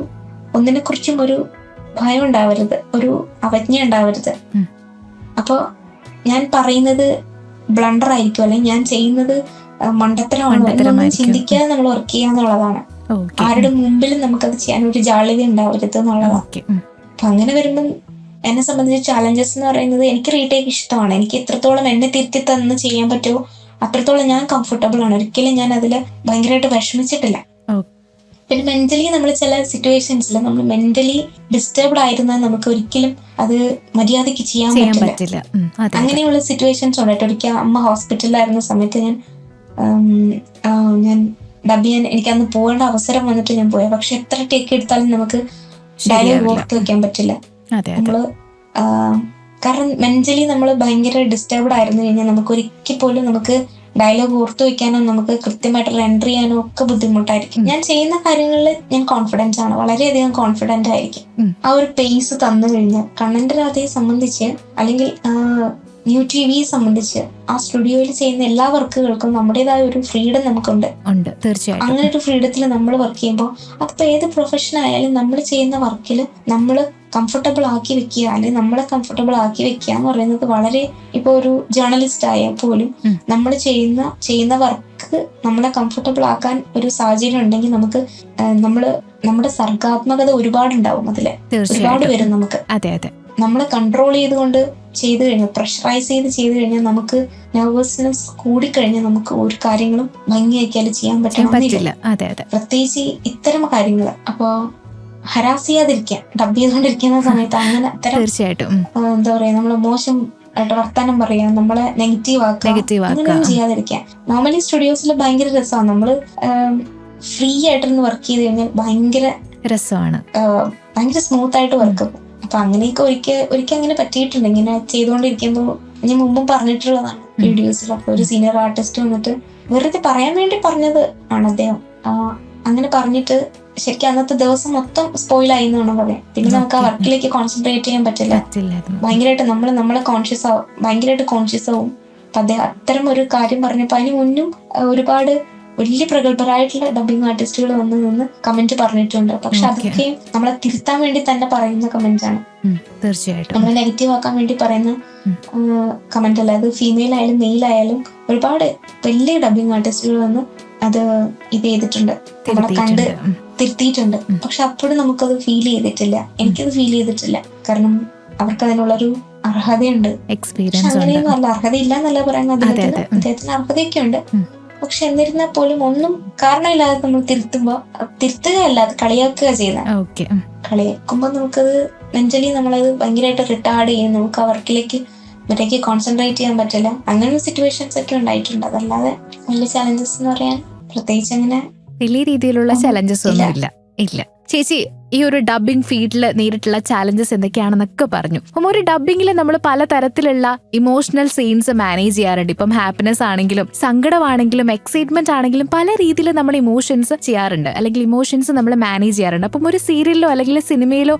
ഒന്നിനെ കുറിച്ചും ഒരു ഭയം ഉണ്ടാവരുത്, ഒരു അവജ്ഞ ഉണ്ടാവരുത്. അപ്പൊ ഞാൻ പറയുന്നത് ബ്ലണ്ടർ ആയിരിക്കും, അല്ലെങ്കിൽ ഞാൻ ചെയ്യുന്നത് മണ്ടത്തരമാണോ എന്നൊന്നും ചിന്തിക്കാതെ നമ്മൾ വർക്ക് ചെയ്യാന്നുള്ളതാണ്. ആരുടെ മുമ്പിലും നമുക്കത് ചെയ്യാൻ ഒരു ജാള്യത ഉണ്ടാവരുത് എന്നുള്ളതാണ്. അപ്പൊ അങ്ങനെ വരുമ്പം എന്നെ സംബന്ധിച്ച് ചാലഞ്ചസ് എന്ന് പറയുന്നത്, എനിക്ക് റീടേക്ക് ഇഷ്ടമാണ്. എനിക്ക് എത്രത്തോളം എന്നെ തിരുത്തി തന്ന് ചെയ്യാൻ പറ്റുമോ അത്രത്തോളം ഞാൻ കംഫർട്ടബിൾ ആണ്. ഒരിക്കലും ഞാൻ അതിൽ ഭയങ്കരമായിട്ട് വിഷമിച്ചിട്ടില്ല. പിന്നെ മെന്റലി നമ്മൾ ചില സിറ്റുവേഷൻസിൽ നമ്മൾ മെന്റലി ഡിസ്റ്റർബ്ഡ് ആയിരുന്നാൽ നമുക്ക് ഒരിക്കലും അത് മര്യാദയ്ക്ക് ചെയ്യാൻ പറ്റില്ല. അങ്ങനെയുള്ള സിറ്റുവേഷൻസ് ഉണ്ടായിട്ട് ഒരിക്കൽ അമ്മ ഹോസ്പിറ്റലിലായിരുന്ന സമയത്ത് ഞാൻ ഡബ് ചെയ്യാൻ എനിക്ക് അന്ന് പോകേണ്ട അവസരം വന്നിട്ട് ഞാൻ പോയത്. പക്ഷെ എത്ര ടേക്ക് എടുത്താലും നമുക്ക് ഡയലോഗ് ഓർത്ത് വെക്കാൻ പറ്റില്ല. നമ്മള് കാരണം മെന്റലി നമ്മൾ ഭയങ്കര ഡിസ്റ്റർബ്ഡ് ആയിരുന്നു കഴിഞ്ഞാൽ നമുക്ക് ഒരിക്കൽ പോലും നമുക്ക് ഡയലോഗ് ഓർത്തു വെക്കാനോ നമുക്ക് കൃത്യമായിട്ട് റെൻഡർ ചെയ്യാനോ ഒക്കെ ബുദ്ധിമുട്ടായിരിക്കും. ഞാൻ ചെയ്യുന്ന കാര്യങ്ങളിൽ ഞാൻ കോൺഫിഡൻസ് ആണ്, വളരെയധികം കോൺഫിഡന്റ് ആയിരിക്കും. ആ ഒരു പേസ് തന്നു കഴിഞ്ഞാൽ കണ്ണന്റെ രാധയെ സംബന്ധിച്ച് അല്ലെങ്കിൽ ന്യൂ ടിവിയെ സംബന്ധിച്ച് ആ സ്റ്റുഡിയോയിൽ ചെയ്യുന്ന എല്ലാ വർക്കുകൾക്കും നമ്മുടേതായ ഒരു ഫ്രീഡം നമുക്കുണ്ട്. അങ്ങനെ ഒരു ഫ്രീഡത്തിൽ നമ്മൾ വർക്ക് ചെയ്യുമ്പോൾ അതിപ്പോ ഏത് പ്രൊഫഷൻ ആയാലും നമ്മൾ ചെയ്യുന്ന വർക്കിൽ നമ്മൾ കംഫർട്ടബിൾ ആക്കി വെക്കുക, അല്ലെങ്കിൽ നമ്മളെ കംഫർട്ടബിൾ ആക്കി വെക്കുക എന്ന് പറയുന്നത് വളരെ, ഇപ്പൊ ഒരു ജേർണലിസ്റ്റ് ആയാൽ പോലും നമ്മൾ ചെയ്യുന്ന വർക്ക് നമ്മളെ കംഫർട്ടബിൾ ആക്കാൻ ഒരു സാഹചര്യം ഉണ്ടെങ്കിൽ നമുക്ക് നമ്മുടെ സർഗാത്മകത ഒരുപാടുണ്ടാവും. അതില് ഒരുപാട് വരും. നമുക്ക് നമ്മളെ കൺട്രോൾ ചെയ്തുകൊണ്ട് ചെയ്തു കഴിഞ്ഞാൽ, പ്രഷറൈസ് ചെയ്ത് കഴിഞ്ഞാൽ നമുക്ക് നെർവസ്നെസ് കൂടിക്കഴിഞ്ഞാൽ നമുക്ക് ഒരു കാര്യങ്ങളും ഭംഗിയാക്കിയാലും ചെയ്യാൻ പറ്റില്ല, പ്രത്യേകിച്ച് ഇത്തരം കാര്യങ്ങൾ. അപ്പൊ ഹരാസ് ചെയ്യാതിരിക്കുക, ഡബ് ചെയ്തുകൊണ്ടിരിക്കുന്ന സമയത്ത് അങ്ങനെ തീർച്ചയായിട്ടും എന്താ പറയാ, നമ്മള് മോശം ആയിട്ട് വർത്താനം പറയാ, നമ്മളെ നെഗറ്റീവ് ആക്കുക, അങ്ങനെയൊന്നും ചെയ്യാതിരിക്കുക. നോർമലി സ്റ്റുഡിയോസിൽ ഭയങ്കര രസമാണ്. നമ്മള് ഫ്രീ ആയിട്ടിരുന്ന് വർക്ക് ചെയ്ത് കഴിഞ്ഞാൽ ഭയങ്കര രസമാണ്, ഭയങ്കര സ്മൂത്ത് ആയിട്ട് വർക്ക്. അപ്പൊ അങ്ങനെയൊക്കെ ഒരിക്കൽ അങ്ങനെ പറ്റിയിട്ടുണ്ട്. ഇങ്ങനെ ചെയ്തുകൊണ്ടിരിക്കുമ്പോൾ ഞാൻ മുമ്പും പറഞ്ഞിട്ടുള്ളതാണ് വീഡിയോസിൽ. അപ്പൊ ഒരു സീനിയർ ആർട്ടിസ്റ്റ് വന്നിട്ട് വെറുതെ പറയാൻ വേണ്ടി പറഞ്ഞത് ആണ് അദ്ദേഹം. അങ്ങനെ പറഞ്ഞിട്ട് ശരിക്കും അന്നത്തെ ദിവസം മൊത്തം സ്പോയിലായി എന്നാണ് പറയാം. പിന്നെ നമുക്ക് ആ വർക്കിലേക്ക് കോൺസെൻട്രേറ്റ് ചെയ്യാൻ പറ്റില്ല. ഭയങ്കരമായിട്ട് നമ്മളെ ഭയങ്കരമായിട്ട് കോൺഷ്യസ് ആവും. അപ്പൊ അദ്ദേഹം അത്തരം ഒരു കാര്യം പറഞ്ഞപ്പോ അതിന് മുന്നും വലിയ പ്രഗത്ഭരായിട്ടുള്ള ഡബിങ് ആർട്ടിസ്റ്റുകൾ വന്ന് നിന്ന് കമന്റ് പറഞ്ഞിട്ടുണ്ട്. പക്ഷെ അതൊക്കെ നമ്മളെ തിരുത്താൻ വേണ്ടി തന്നെ പറയുന്ന കമന്റ്സ് ആണ്. തീർച്ചയായിട്ടും നമ്മളെ നെഗറ്റീവ് ആക്കാൻ വേണ്ടി പറയുന്ന കമന്റ് അല്ല. അത് ഫീമെയിൽ ആയാലും മെയിൽ ആയാലും ഒരുപാട് വലിയ ഡബിങ് ആർട്ടിസ്റ്റുകൾ വന്ന് അത് ഇത് ചെയ്തിട്ടുണ്ട്, നമ്മളെ കണ്ട് തിരുത്തിയിട്ടുണ്ട്. പക്ഷെ അപ്പോഴും നമുക്കത് ഫീൽ ചെയ്തിട്ടില്ല. എനിക്കത് ഫീൽ ചെയ്തിട്ടില്ല. കാരണം അവർക്ക് അതിനുള്ളൊരു അർഹതയുണ്ട്. പക്ഷെ അങ്ങനെയൊന്നും അല്ല, അർഹതയില്ല എന്നല്ല പറയുന്നത്. അദ്ദേഹത്തിന് അർഹതയൊക്കെ ഉണ്ട്. പക്ഷെ എന്നിരുന്നാൽ പോലും ഒന്നും കാരണമില്ലാതെ നമ്മൾ തിരുത്തുകയല്ല, അത് കളിയാക്കുക ചെയ്യുന്നത്. കളിയാക്കുമ്പോ നമുക്കത് മെന്റലി നമ്മളത് ഭയങ്കരമായിട്ട് റിട്ടാർഡ് ചെയ്യും. നമുക്ക് ആ വർക്കിലേക്ക് ഇവരേക്ക് കോൺസെൻട്രേറ്റ് ചെയ്യാൻ പറ്റില്ല. അങ്ങനെ സിറ്റുവേഷൻസ് ഒക്കെ ഉണ്ടായിട്ടുണ്ട്. അതല്ലാതെ വലിയ ചാലഞ്ചസ് എന്ന് പറയാൻ പ്രത്യേകിച്ച് അങ്ങനെ വലിയ രീതിയിലുള്ള ചാലഞ്ചസ് ഒന്നും ഇല്ല. ചേച്ചി ഈ ഒരു ഡബിംഗ് ഫീൽഡിൽ നേരിട്ടുള്ള ചാലഞ്ചസ് എന്തൊക്കെയാണെന്നൊക്കെ പറഞ്ഞു. അപ്പം ഒരു ഡബിംഗിൽ നമ്മൾ പലതരത്തിലുള്ള ഇമോഷണൽ സീൻസ് മാനേജ് ചെയ്യാറുണ്ട്. ഇപ്പം ഹാപ്പിനെസ് ആണെങ്കിലും സങ്കടമാണെങ്കിലും എക്സൈറ്റ്മെന്റ് ആണെങ്കിലും പല രീതിയിൽ നമ്മൾ ഇമോഷൻസ് ചെയ്യാറുണ്ട്, അല്ലെങ്കിൽ ഇമോഷൻസ് നമ്മൾ മാനേജ് ചെയ്യാറുണ്ട്. അപ്പം ഒരു സീരിയലിലോ അല്ലെങ്കിൽ സിനിമയിലോ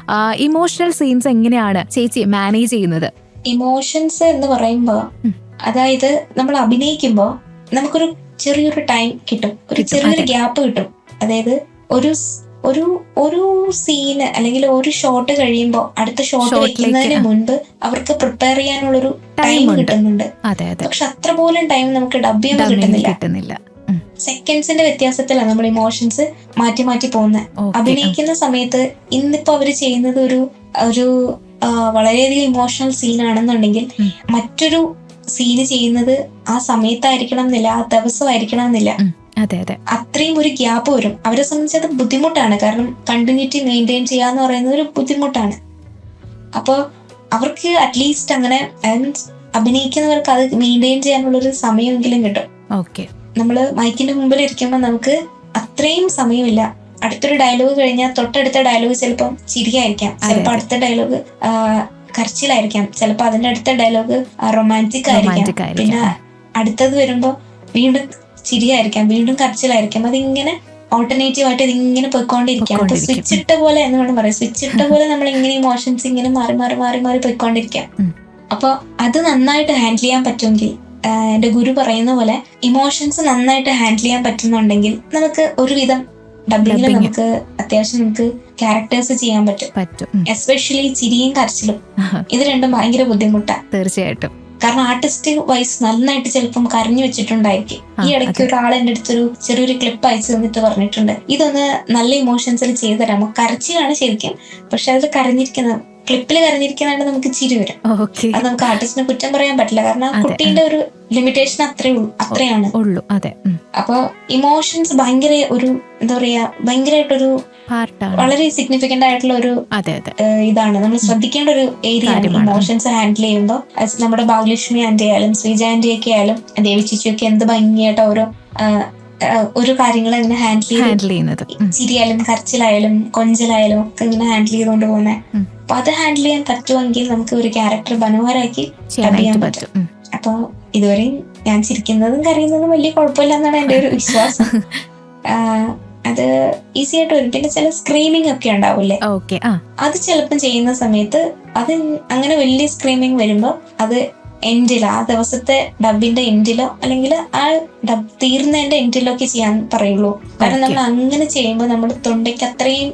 ഇമോഷണൽ സീൻസ് എങ്ങനെയാണ് ചേച്ചി മാനേജ് ചെയ്യുന്നത്? ഇമോഷൻസ് എന്ന് പറയുമ്പോ അതായത് നമ്മൾ അഭിനയിക്കുമ്പോ നമുക്കൊരു ചെറിയൊരു ടൈം കിട്ടും, ഒരു ചെറിയൊരു ഗ്യാപ്പ് കിട്ടും. അതായത് ഒരു സീന് അല്ലെങ്കിൽ ഒരു ഷോട്ട് കഴിയുമ്പോ അടുത്ത ഷോട്ട് വെക്കുന്നതിന് മുൻപ് അവർക്ക് പ്രിപ്പയർ ചെയ്യാനുള്ളൊരു ടൈം കിട്ടുന്നുണ്ട്. പക്ഷെ അത്ര പോലും ടൈം നമുക്ക് ഡബ് ചെയ്യുമ്പോൾ കിട്ടുന്നില്ല. സെക്കൻഡ്സിന്റെ വ്യത്യാസത്തിലാണ് നമ്മൾ ഇമോഷൻസ് മാറ്റി മാറ്റി പോകുന്നത്. അഭിനയിക്കുന്ന സമയത്ത് ഇന്നിപ്പോ അവര് ചെയ്യുന്നത് ഒരു വളരെയധികം ഇമോഷണൽ സീനാണെന്നുണ്ടെങ്കിൽ മറ്റൊരു സീന് ചെയ്യുന്നത് ആ സമയത്തായിരിക്കണം എന്നില്ല, ആ ദിവസമായിരിക്കണം എന്നില്ല. അത്രയും ഒരു ഗ്യാപ്പ് വരും. അവരെ സംബന്ധിച്ച് അത് ബുദ്ധിമുട്ടാണ്. കാരണം കണ്ടിന്യൂറ്റി മെയിൻറ്റെയിൻ ചെയ്യാന്ന് പറയുന്നത് ഒരു ബുദ്ധിമുട്ടാണ്. അപ്പോൾ അവർക്ക് അറ്റ്ലീസ്റ്റ് അങ്ങനെ മീൻസ് അഭിനയിക്കുന്നവർക്ക് അത് മെയിൻറ്റെയിൻ ചെയ്യാനുള്ളൊരു സമയമെങ്കിലും കിട്ടും. നമ്മള് മൈക്കിന്റെ മുമ്പിൽ ഇരിക്കുമ്പോൾ നമുക്ക് അത്രയും സമയമില്ല. അടുത്തൊരു ഡയലോഗ് കഴിഞ്ഞാൽ തൊട്ടടുത്ത ഡയലോഗ് ചിലപ്പം ചിരിയായിരിക്കാം, ചിലപ്പോൾ അടുത്ത ഡയലോഗ് കരച്ചിലായിരിക്കാം, ചിലപ്പോൾ അതിന്റെ അടുത്ത ഡയലോഗ് റൊമാൻറ്റിക് ആയിരിക്കാം, പിന്നെ അടുത്തത് വരുമ്പോ വീണ്ടും ചിരിയായിരിക്കാം, വീണ്ടും കരച്ചിലായിരിക്കാം. അതിങ്ങനെ ഓൾട്ടർനേറ്റീവ് ആയിട്ട് ഇതിങ്ങനെ പോയിക്കൊണ്ടിരിക്കാം. അപ്പൊ സ്വിച്ച് ഇട്ട പോലെ എന്ന് വേണം പറയാം. സ്വിച്ച് ഇട്ട പോലെ നമ്മൾ ഇങ്ങനെ ഇമോഷൻസ് ഇങ്ങനെ മാറി മാറി മാറി മാറി പോയിക്കൊണ്ടിരിക്കാം. അപ്പൊ അത് നന്നായിട്ട് ഹാൻഡിൽ ചെയ്യാൻ പറ്റുമെങ്കിൽ, എന്റെ ഗുരു പറയുന്ന പോലെ ഇമോഷൻസ് നന്നായിട്ട് ഹാൻഡിൽ ചെയ്യാൻ പറ്റുന്നുണ്ടെങ്കിൽ നമുക്ക് ഒരുവിധം ഡബിങ്ങിൽ നമുക്ക് അത്യാവശ്യം നമുക്ക് ക്യാരക്ടേഴ്സ് ചെയ്യാൻ പറ്റും. എസ്പെഷ്യലി ചിരിയും കരച്ചിലും, ഇത് രണ്ടും ഭയങ്കര ബുദ്ധിമുട്ടാണ്. തീർച്ചയായിട്ടും. കാരണം ആർട്ടിസ്റ്റ് വൈസ് നന്നായിട്ട് ചിലപ്പം കരഞ്ഞു വെച്ചിട്ടുണ്ടായിരിക്കും. ഈ ഇടയ്ക്ക് ഒരാൾ എന്റെ അടുത്തൊരു ചെറിയൊരു ക്ലിപ്പ് അയച്ചു തന്നിട്ട് പറഞ്ഞിട്ടുണ്ട്, ഇതൊന്ന് നല്ല ഇമോഷൻസിൽ ചെയ്തു തരാമോ. കരച്ചിലാണ് ശരിക്കും, പക്ഷെ അതിൽ ക്ലിപ്പിൽ കരഞ്ഞിരിക്കുന്നതായിട്ട് നമുക്ക് ചിരി വരും. അത് നമുക്ക് ആർട്ടിസ്റ്റിനെ കുറ്റം പറയാൻ പറ്റില്ല. കാരണം ആ കുട്ടീന്റെ ഒരു ലിമിറ്റേഷൻ അത്രയാണ്. അപ്പൊ ഇമോഷൻസ് ഭയങ്കര ഒരു എന്താ പറയാ ഭയങ്കരമായിട്ടൊരു വളരെ സിഗ്നിഫിക്കന്റ് ആയിട്ടുള്ള ഒരു ഇതാണ്. നമ്മൾ ശ്രദ്ധിക്കേണ്ട ഒരു ഏരിയ ആണ് ഇമോഷൻസ് ഹാൻഡിൽ ചെയ്യുമ്പോൾ. നമ്മുടെ ഭാഗ്യലക്ഷ്മി ആന്റി ആയാലും ശ്രീജ ആന്റി ഒക്കെ ആയാലും ദേവി ചേച്ചിയൊക്കെ എന്ത് ഭംഗിയായിട്ട് ഓരോ കാര്യങ്ങൾ ഇങ്ങനെ ഹാൻഡിൽ ചെയ്യുന്നത്, ചിരിയായാലും കരച്ചിലായാലും കൊഞ്ചലായാലും ഒക്കെ ഇങ്ങനെ ഹാൻഡിൽ ചെയ്തുകൊണ്ട് പോകുന്നത്. അപ്പൊ അത് ഹാൻഡിൽ ചെയ്യാൻ പറ്റുമെങ്കിൽ നമുക്ക് ഒരു ക്യാരക്ടർ മനോഹരമാക്കി ചെയ്യാൻ പറ്റും. അപ്പൊ ഇതുവരെയും ഞാൻ ചിരിക്കുന്നതും കരയുന്നതും വലിയ കുഴപ്പമില്ല എന്നാണ് എന്റെ ഒരു വിശ്വാസം. അത് ഈസി ആയിട്ട് വരും. പിന്നെ ചില സ്ക്രീമിംഗ് ഒക്കെ ഉണ്ടാവില്ലേ, അത് ചിലപ്പം ചെയ്യുന്ന സമയത്ത് അത് അങ്ങനെ വലിയ സ്ക്രീമിംഗ് വരുമ്പോ അത് എൻഡിലോ ആ ദിവസത്തെ ഡബിന്റെ എൻഡിലോ അല്ലെങ്കിൽ ആ ഡബ് തീർന്നതിന്റെ എൻഡിലോ ഒക്കെ ചെയ്യാൻ പറയുള്ളൂ. കാരണം നമ്മൾ അങ്ങനെ ചെയ്യുമ്പോൾ നമ്മൾ തൊണ്ടയ്ക്ക് അത്രയും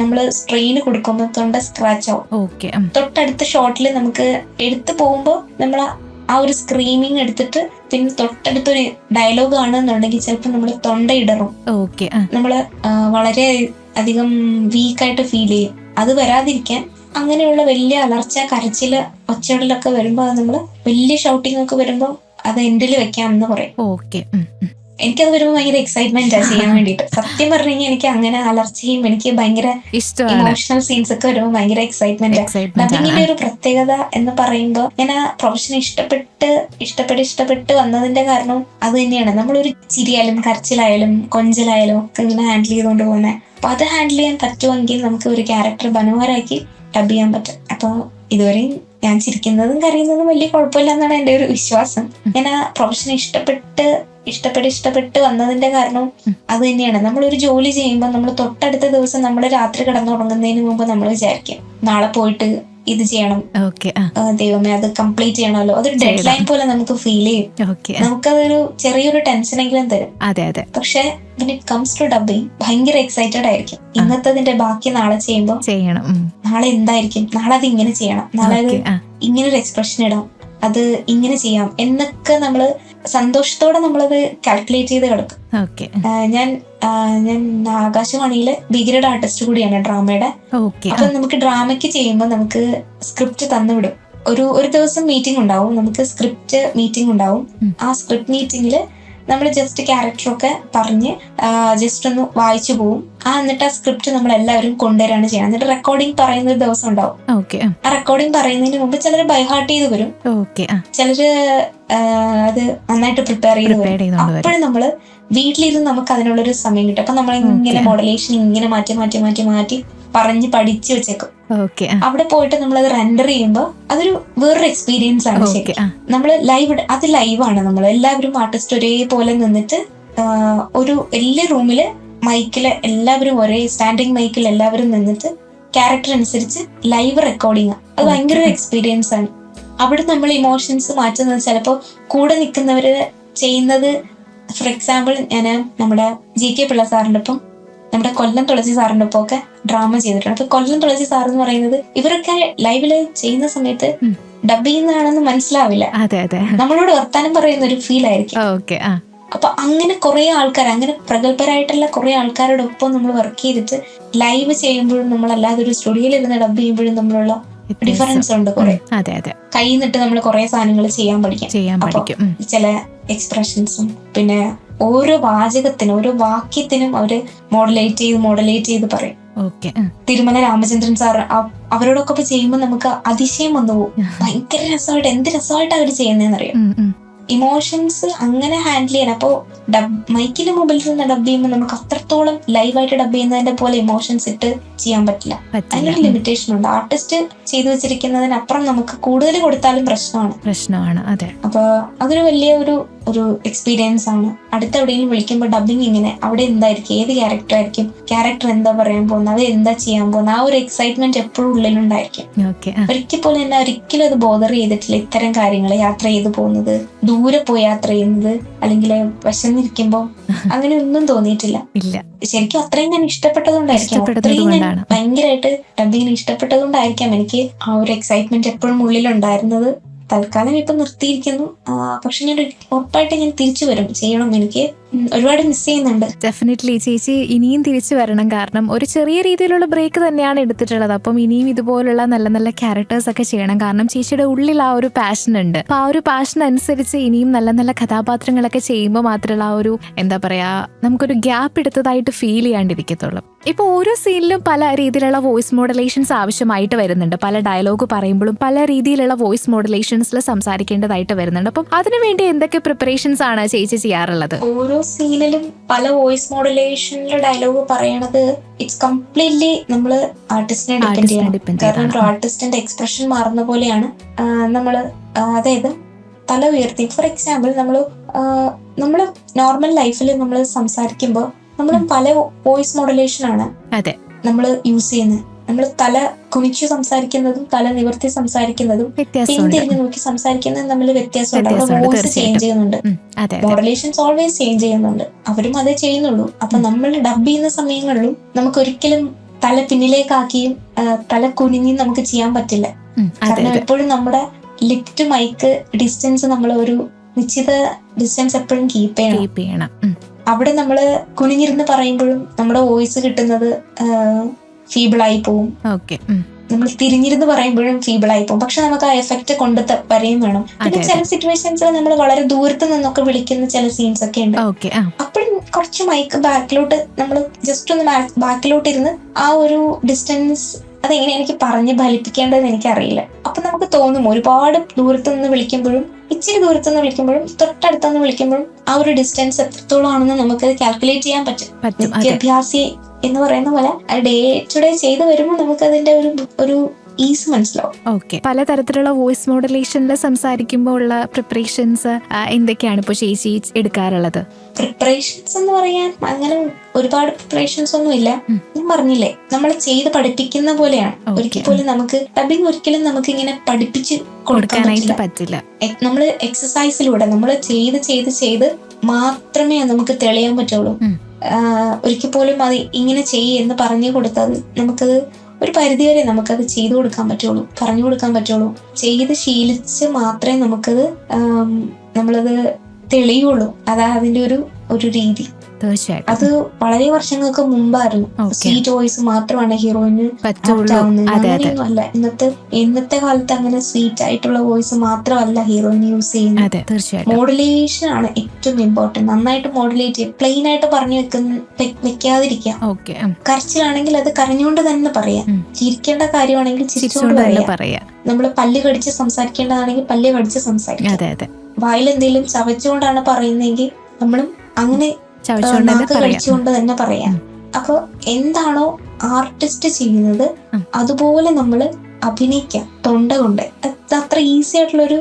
നമ്മള് സ്ട്രെയിന് കൊടുക്കുമ്പോൾ തൊണ്ട സ്ക്രാച്ച് ആവും. തൊട്ടടുത്ത ഷോട്ടിൽ നമുക്ക് എടുത്തു പോകുമ്പോ നമ്മൾ ആ ഒരു സ്ക്രീമിങ് എടുത്തിട്ട് പിന്നെ തൊട്ടടുത്തൊരു ഡയലോഗ് ആണെന്നുണ്ടെങ്കിൽ ചിലപ്പോൾ നമ്മൾ തൊണ്ട ഇടറും, നമ്മള് വളരെ അധികം വീക്കായിട്ട് ഫീൽ ചെയ്യും. അത് വരാതിരിക്കാൻ അങ്ങനെയുള്ള വലിയ അലർച്ച കരച്ചില് ഒച്ചകളിലൊക്കെ വരുമ്പോ അത് നമ്മള് വലിയ ഷൗട്ടിംഗ് ഒക്കെ വരുമ്പോ അത് എൻഡിൽ വെക്കാമെന്ന് പറയും. എനിക്കത് വരുമ്പോ ഭയങ്കര എക്സൈറ്റ്മെന്റ് ആ ചെയ്യാൻ വേണ്ടിട്ട്. സത്യം പറഞ്ഞു കഴിഞ്ഞാൽ എനിക്ക് അങ്ങനെ അലർച്ചയും എനിക്ക് ഭയങ്കര ഇമോഷണൽ സീൻസ് ഒക്കെ വരുമ്പോ ഭയങ്കര എക്സൈറ്റ്മെന്റ്. ഡബിങ്ങിന്റെ ഒരു പ്രത്യേകത എന്ന് പറയുമ്പോ ഞാൻ ആ പ്രൊഫഷൻ ഇഷ്ടപ്പെട്ട് വന്നതിന്റെ കാരണം അത് തന്നെയാണ്. നമ്മളൊരു ചിരിയായാലും കരച്ചിലായാലും കൊഞ്ചലായാലും ഒക്കെ ഇങ്ങനെ ഹാൻഡിൽ ചെയ്തുകൊണ്ട് പോകുന്നത്. അപ്പൊ അത് ഹാൻഡിൽ ചെയ്യാൻ പറ്റുമെങ്കിൽ നമുക്ക് ഒരു ക്യാരക്ടർ മനോഹരമാക്കി ഡബ് ചെയ്യാൻ പറ്റും. അപ്പൊ ഇതുവരെയും ഞാൻ ചിരിക്കുന്നതും കരയുന്നതും വലിയ കുഴപ്പമില്ല എന്നാണ് എന്റെ ഒരു വിശ്വാസം. ഞാൻ ആ പ്രൊഫഷൻ ഇഷ്ടപ്പെട്ട് വന്നതിന്റെ കാരണം അത് തന്നെയാണ്. നമ്മളൊരു ജോലി ചെയ്യുമ്പോൾ നമ്മൾ തൊട്ടടുത്ത ദിവസം നമ്മൾ രാത്രി കിടന്നുറങ്ങുന്നതിന് മുമ്പ് നമ്മൾ വിചാരിക്കും നാളെ പോയിട്ട് ഇത് ചെയ്യണം, ഓക്കെ. ദൈവമേ അത് കംപ്ലീറ്റ് ചെയ്യണമല്ലോ, അതൊരു ഡെഡ് ലൈൻ പോലെ നമുക്ക് ഫീൽ ചെയ്യും. ഓക്കെ. നമുക്കതൊരു ചെറിയൊരു ടെൻഷനെങ്കിലും തരും. അതെ അതെ. പക്ഷെ when it comes to dubbing ഭയങ്കര എക്സൈറ്റഡ് ആയിരിക്കും. ഇന്നത്തതിന്റെ ബാക്കി നാളെ ചെയ്യുമ്പോൾ ചെയ്യണം, നാളെ എന്തായിരിക്കും, നാളെ അത് ഇങ്ങനെ ചെയ്യണം, നാളെ അത് ഇങ്ങനൊരു എക്സ്പ്രഷൻ ഇടാം, അത് ഇങ്ങനെ ചെയ്യാം എന്നൊക്കെ നമ്മള് സന്തോഷത്തോടെ നമ്മളത് കാൽക്കുലേറ്റ് ചെയ്ത് കിടക്കും. ഞാൻ ആകാശവാണിയിലെ ഭീകരയുടെ ആർട്ടിസ്റ്റ് കൂടിയാണ് ഡ്രാമയുടെ. അപ്പൊ നമുക്ക് ഡ്രാമയ്ക്ക് ചെയ്യുമ്പോൾ നമുക്ക് സ്ക്രിപ്റ്റ് തന്നുവിടും. ഒരു ദിവസം മീറ്റിംഗ് ഉണ്ടാവും, നമുക്ക് സ്ക്രിപ്റ്റ് മീറ്റിംഗ് ഉണ്ടാവും. ആ സ്ക്രിപ്റ്റ് മീറ്റിംഗില് നമ്മൾ ജസ്റ്റ് ക്യാരക്ടറൊക്കെ പറഞ്ഞ് ജസ്റ്റ് ഒന്ന് വായിച്ചു പോവും. എന്നിട്ട് ആ സ്ക്രിപ്റ്റ് നമ്മൾ എല്ലാവരും കൊണ്ടുവരാണ് ചെയ്യണം. എന്നിട്ട് റെക്കോർഡിംഗ് പറയുന്ന ഒരു ദിവസം ഉണ്ടാവും. ആ റെക്കോർഡിംഗ് പറയുന്നതിന് മുമ്പ് ചിലർ ബൈഹാർട്ട് ചെയ്ത് വരും, ചിലര് അത് നന്നായിട്ട് പ്രിപ്പയർ ചെയ്ത് വരും. അപ്പോഴും നമ്മള് വീട്ടിലിരുന്ന് നമുക്ക് അതിനുള്ളൊരു സമയം കിട്ടും. അപ്പൊ നമ്മളിങ്ങനെ മോഡുലേഷൻ ഇങ്ങനെ മാറ്റി മാറ്റി മാറ്റി മാറ്റി പറഞ്ഞ് പഠിച്ചു വെച്ചേക്കും. അവിടെ പോയിട്ട് നമ്മളത് റെൻഡർ ചെയ്യുമ്പോൾ അതൊരു വേറൊരു എക്സ്പീരിയൻസ് ആണ്. ശരി, നമ്മള് അത് ലൈവാണ്. നമ്മൾ എല്ലാവരും ആർട്ടിസ്റ്റ് ഒരേപോലെ നിന്നിട്ട് ഒരു വലിയ റൂമില് മൈക്കില് എല്ലാവരും ഒരേ സ്റ്റാൻഡിങ് മൈക്കിൽ എല്ലാവരും നിന്നിട്ട് ക്യാരക്ടർ അനുസരിച്ച് ലൈവ് റെക്കോർഡിങ്. അത് ഭയങ്കര ഒരു എക്സ്പീരിയൻസ് ആണ്. അവിടെ നമ്മൾ ഇമോഷൻസ് മാറ്റുന്നത് ചിലപ്പോൾ കൂടെ നിൽക്കുന്നവര് ചെയ്യുന്നത്. ഫോർ എക്സാമ്പിൾ, ഞാൻ നമ്മുടെ GK പിള്ള സാറിന്റെ ഒപ്പം നമ്മുടെ കൊല്ലം തുളസി സാറിന്റെ ഒപ്പം ഒക്കെ ഡ്രാമ ചെയ്തിട്ടുണ്ട്. അപ്പൊ കൊല്ലം തുളസി സാർ എന്ന് പറയുന്നത് ഇവരൊക്കെ ലൈവില് ചെയ്യുന്ന സമയത്ത് ഡബ് ചെയ്യുന്നതാണെന്ന് മനസ്സിലാവില്ല, നമ്മളോട് വർത്താനം പറയുന്ന ഒരു ഫീൽ ആയിരിക്കും. അപ്പൊ അങ്ങനെ കുറെ ആൾക്കാർ, അങ്ങനെ പ്രഗത്ഭരായിട്ടുള്ള കുറെ ആൾക്കാരുടെ ഒപ്പം നമ്മൾ വർക്ക് ചെയ്തിട്ട് ലൈവ് ചെയ്യുമ്പോഴും നമ്മളല്ലാതെ ഒരു സ്റ്റുഡിയോയിൽ ഇരുന്ന് ഡബ് ചെയ്യുമ്പോഴും നമ്മളുള്ള ഡിഫറൻസ് ഉണ്ട്. കുറെ കൈ നിട്ട് നമ്മൾ കുറെ സാധനങ്ങൾ ചെയ്യാൻ പഠിക്കും. ചില എക്സ്പ്രഷൻസും പിന്നെ ഓരോ വാചകത്തിനും ഓരോ വാക്യത്തിനും അവര് മോഡുലേറ്റ് ചെയ്ത് പറയും. തിരുമല രാമചന്ദ്രൻ സാർ അവരോടൊക്കെ ചെയ്യുമ്പോൾ നമുക്ക് അതിശയം വന്നു പോകും. ഭയങ്കര രസമായിട്ട്, എന്ത് രസമായിട്ട് അവര് ചെയ്യുന്നതെന്നറിയാം. ഇമോഷൻസ് അങ്ങനെ ഹാൻഡിൽ ചെയ്യാൻ. അപ്പോ മൈക്കിന്റെ മുമ്പിൽ നിന്ന് ഡബ് ചെയ്യുമ്പോൾ നമുക്ക് അത്രത്തോളം ലൈവായിട്ട് ഡബ് ചെയ്യുന്നതിന്റെ പോലെ ഇമോഷൻസ് ഇട്ട് ചെയ്യാൻ പറ്റില്ല. അതിനൊരു ലിമിറ്റേഷൻ ഉണ്ട്. ആർട്ടിസ്റ്റ് ചെയ്തു വെച്ചിരിക്കുന്നതിനപ്പുറം നമുക്ക് കൂടുതൽ കൊടുത്താലും പ്രശ്നമാണ്. അപ്പൊ അതൊരു വലിയ ഒരു എക്സ്പീരിയൻസ് ആണ്. അടുത്ത എവിടെയെങ്കിലും വിളിക്കുമ്പോൾ ഡബിങ് ഇങ്ങനെ അവിടെ എന്തായിരിക്കും, ഏത് ക്യാരക്ടർ ആയിരിക്കും, ക്യാരക്ടർ എന്താ പറയാൻ പോകുന്നത്, അത് എന്താ ചെയ്യാൻ പോകുന്നത്, ആ ഒരു എക്സൈറ്റ്മെന്റ് എപ്പോഴും ഉള്ളിലുണ്ടായിരിക്കും. ഒരിക്കൽ പോലും എന്നെ ഒരിക്കലും അത് ബോദർ ചെയ്തിട്ടില്ല. ഇത്തരം കാര്യങ്ങൾ യാത്ര ചെയ്ത് പോകുന്നത്, ദൂരെ പോയി യാത്ര ചെയ്യുന്നത്, അല്ലെങ്കിൽ വിശന്നിരിക്കുമ്പോ അങ്ങനെ ഒന്നും തോന്നിയിട്ടില്ല. ശരിക്കും അത്രയും ഞാൻ ഇഷ്ടപ്പെട്ടതുകൊണ്ടായിരിക്കാം, അത്രയും ഞാൻ ഭയങ്കരമായിട്ട് ഡബിങ്ങിന് ഇഷ്ടപ്പെട്ടതുകൊണ്ടായിരിക്കാം എനിക്ക് ആ ഒരു എക്സൈറ്റ്മെന്റ് എപ്പോഴും ഉള്ളിലുണ്ടായിരുന്നത്. തൽക്കാലം ഇപ്പൊ നിർത്തിയിരിക്കുന്നു. പക്ഷെ ഞാൻ ഉറപ്പായിട്ട് ഞാൻ തിരിച്ചു വരും, ചെയ്യണം. എനിക്ക് ഒരുപാട് മിസ് ചെയ്യുന്നുണ്ട്. ഡെഫിനറ്റ്ലി ചേച്ചി ഇനിയും തിരിച്ചു വരണം. കാരണം ഒരു ചെറിയ രീതിയിലുള്ള ബ്രേക്ക് തന്നെയാണ് എടുത്തിട്ടുള്ളത്. അപ്പം ഇനിയും ഇതുപോലുള്ള നല്ല നല്ല ക്യാരക്ടേഴ്സ് ഒക്കെ ചെയ്യണം. കാരണം ചേച്ചിയുടെ ഉള്ളിൽ ആ ഒരു പാഷൻ ഉണ്ട്. അപ്പൊ ആ ഒരു പാഷൻ അനുസരിച്ച് ഇനിയും നല്ല നല്ല കഥാപാത്രങ്ങളൊക്കെ ചെയ്യുമ്പോൾ മാത്രമല്ല ആ ഒരു എന്താ പറയാ നമുക്കൊരു ഗ്യാപ്പ് എടുത്തതായിട്ട് ഫീൽ ചെയ്യാണ്ടിരിക്കത്തുള്ളൂ. ഇപ്പൊ ഓരോ സീനിലും പല രീതിയിലുള്ള വോയിസ് മോഡുലേഷൻസ് ആവശ്യമായിട്ട് വരുന്നുണ്ട്. പല ഡയലോഗ് പറയുമ്പോഴും പല രീതിയിലുള്ള വോയിസ് മോഡുലേഷൻസിൽ സംസാരിക്കേണ്ടതായിട്ട് വരുന്നുണ്ട്. അപ്പം അതിനുവേണ്ടി എന്തൊക്കെ പ്രിപ്പറേഷൻസ് ആണ് ചേച്ചി ചെയ്യാറുള്ളത്? ഓരോ സീനിലും പല വോയിസ് മോഡുലേഷനിലെ ഡയലോഗ് പറയണത് ഇറ്റ്സ് കംപ്ലീറ്റ്ലി നമ്മള് ആർട്ടിസ്റ്റിനെ ഡിപ്പെൻഡ് ചെയ്യണം. കാരണം ഒരു ആർട്ടിസ്റ്റിന്റെ എക്സ്പ്രഷൻ മാറുന്ന പോലെയാണ് നമ്മള്. അതായത് തല ഉയർത്തി, ഫോർ എക്സാമ്പിൾ നമ്മള് നോർമൽ ലൈഫിൽ നമ്മൾ സംസാരിക്കുമ്പോൾ നമ്മൾ പല വോയിസ് മോഡുലേഷൻ ആണ് നമ്മൾ യൂസ് ചെയ്യുന്നത്. നമ്മൾ തല കുനിച്ചു സംസാരിക്കുന്നതും തല നിവർത്തി സംസാരിക്കുന്നതും പിന്തിരിഞ്ഞ് നോക്കി സംസാരിക്കുന്നതും തമ്മിൽ വ്യത്യാസമുണ്ട്. അവിടെ വോയിസ് ചേഞ്ച് ചെയ്യുന്നുണ്ട്, മോഡുലേഷൻസ് ഓൾവേസ് ചേഞ്ച് ചെയ്യുന്നുണ്ട്. അവരും അതേ ചെയ്യുന്നുള്ളൂ. അപ്പൊ നമ്മൾ ഡബ് ചെയ്യുന്ന സമയങ്ങളിലും നമുക്ക് ഒരിക്കലും തല പിന്നിലേക്കാക്കിയും തല കുനിഞ്ഞും നമുക്ക് ചെയ്യാൻ പറ്റില്ല. കാരണം എപ്പോഴും നമ്മുടെ ലിപ് ടു മൈക്ക് ഡിസ്റ്റൻസ് നമ്മൾ ഒരു നിശ്ചിത ഡിസ്റ്റൻസ് എപ്പോഴും കീപ്പ് ചെയ്യണം. അവിടെ നമ്മള് കുനിഞ്ഞിരുന്ന് പറയുമ്പോഴും നമ്മുടെ വോയിസ് കിട്ടുന്നത് ഫീബിളായി പോവും. നമ്മൾ തിരിഞ്ഞിരുന്ന് പറയുമ്പോഴും ഫീബിളായി പോകും. പക്ഷെ നമുക്ക് ആ എഫക്റ്റ് കൊണ്ട് വരെയും വേണം. പിന്നെ ചില സിറ്റുവേഷൻസിൽ നമ്മൾ വളരെ ദൂരത്ത് നിന്നൊക്കെ വിളിക്കുന്ന ചില സീൻസ് ഒക്കെ ഉണ്ട്. അപ്പോഴും കുറച്ച് മൈക്ക് ബാക്കിലോട്ട് നമ്മൾ ജസ്റ്റ് ഒന്ന് ബാക്കിലോട്ട് ഇരുന്ന് ആ ഒരു ഡിസ്റ്റൻസ് അതെങ്ങനെ എനിക്ക് പറഞ്ഞ് ഫലിപ്പിക്കേണ്ടതെന്ന് എനിക്കറിയില്ല. അപ്പൊ നമുക്ക് തോന്നും ഒരുപാട് ദൂരത്ത് നിന്ന് വിളിക്കുമ്പോഴും ഇച്ചിരി ദൂരത്തുനിന്ന് വിളിക്കുമ്പോഴും തൊട്ടടുത്തുനിന്ന് വിളിക്കുമ്പോഴും ആ ഒരു ഡിസ്റ്റൻസ് എത്രത്തോളം ആണെന്ന് നമുക്ക് കാൽക്കുലേറ്റ് ചെയ്യാൻ പറ്റും. വിദ്യാഭ്യാസി എന്ന് പറയുന്ന പോലെ ഡേ ടു ഡേ ചെയ്ത് വരുമ്പോൾ നമുക്ക് അതിന്റെ ഒരു ഈസ് മനസ്സിലാവും. ഓക്കെ, പലതരത്തിലുള്ള വോയിസ് മോഡുലേഷനിൽ സംസാരിക്കുമ്പോൾ ഉള്ള പ്രിപ്പറേഷൻസ് എന്തൊക്കെയാണ് ഇപ്പോൾ ചേച്ചി എടുക്കാറുള്ളത്? പ്രിപ്പറേഷൻസ് എന്ന് പറയാൻ അങ്ങനെ ഒരുപാട് പ്രിപ്പറേഷൻസ് ഒന്നും ഇല്ല. ഞാൻ പറഞ്ഞില്ലേ, നമ്മൾ ചെയ്ത് പഠിപ്പിക്കുന്ന പോലെയാണ്. ഒരിക്കൽ പോലും നമുക്ക് ഡബിങ് ഒരിക്കലും നമുക്ക് ഇങ്ങനെ പഠിപ്പിച്ച് കൊടുക്കാനായിട്ട് പറ്റില്ല. നമ്മൾ എക്സസൈസിലൂടെ നമ്മൾ ചെയ്ത് ചെയ്ത് ചെയ്ത് മാത്രമേ നമുക്ക് തെളിയാൻ പറ്റുള്ളൂ. ഒരിക്കൽ പോലും അത് ഇങ്ങനെ എന്ന് പറഞ്ഞു കൊടുത്താൽ നമുക്കത് ഒരു പരിധിവരെ നമുക്കത് ചെയ്തു കൊടുക്കാൻ പറ്റുള്ളൂ, പറഞ്ഞു കൊടുക്കാൻ പറ്റുള്ളൂ. ചെയ്ത് ശീലിച്ച് മാത്രമേ നമുക്കത് നമ്മളത് തെളിയുള്ളൂ. അതാ അതിന്റെ ഒരു രീതി. തീർച്ചയായിട്ടും അത് വളരെ വർഷങ്ങൾക്ക് മുമ്പായിരുന്നു. സ്വീറ്റ് വോയിസ് മാത്രമാണ് ഹീറോയിന് അങ്ങനെയൊന്നും അല്ല. ഇന്നത്തെ കാലത്ത് അങ്ങനെ സ്വീറ്റ് ആയിട്ടുള്ള വോയിസ് മാത്രമല്ല ഹീറോയിന് യൂസ് ചെയ്യുന്നത്. മോഡുലേഷൻ ആണ് ഏറ്റവും ഇമ്പോർട്ടന്റ്. നന്നായിട്ട് മോഡുലേറ്റ് ചെയ്യും. പ്ലെയിൻ ആയിട്ട് പറഞ്ഞു വെക്കാതിരിക്കാം. കരച്ചിലാണെങ്കിൽ അത് കരഞ്ഞുകൊണ്ട് തന്നെ പറയാം. ചിരിക്കേണ്ട കാര്യമാണെങ്കിൽ ചിരിച്ചുകൊണ്ട് പറയാം. നമ്മള് പല്ല് കടിച്ച് സംസാരിക്കേണ്ടതാണെങ്കിൽ പല്ല് കടിച്ച് സംസാരിക്കാം. വായിലെന്തെങ്കിലും ചവച്ചുകൊണ്ടാണ് പറയുന്നതെങ്കിൽ നമ്മളും അങ്ങനെ കഴിച്ചുകൊണ്ട് തന്നെ പറയാം. അപ്പൊ എന്താണോ ആർട്ടിസ്റ്റ് ചെയ്യുന്നത് അതുപോലെ നമ്മള് അഭിനയിക്കാം തൊണ്ട കൊണ്ട്. അത് അത്ര ഈസി ആയിട്ടുള്ളൊരു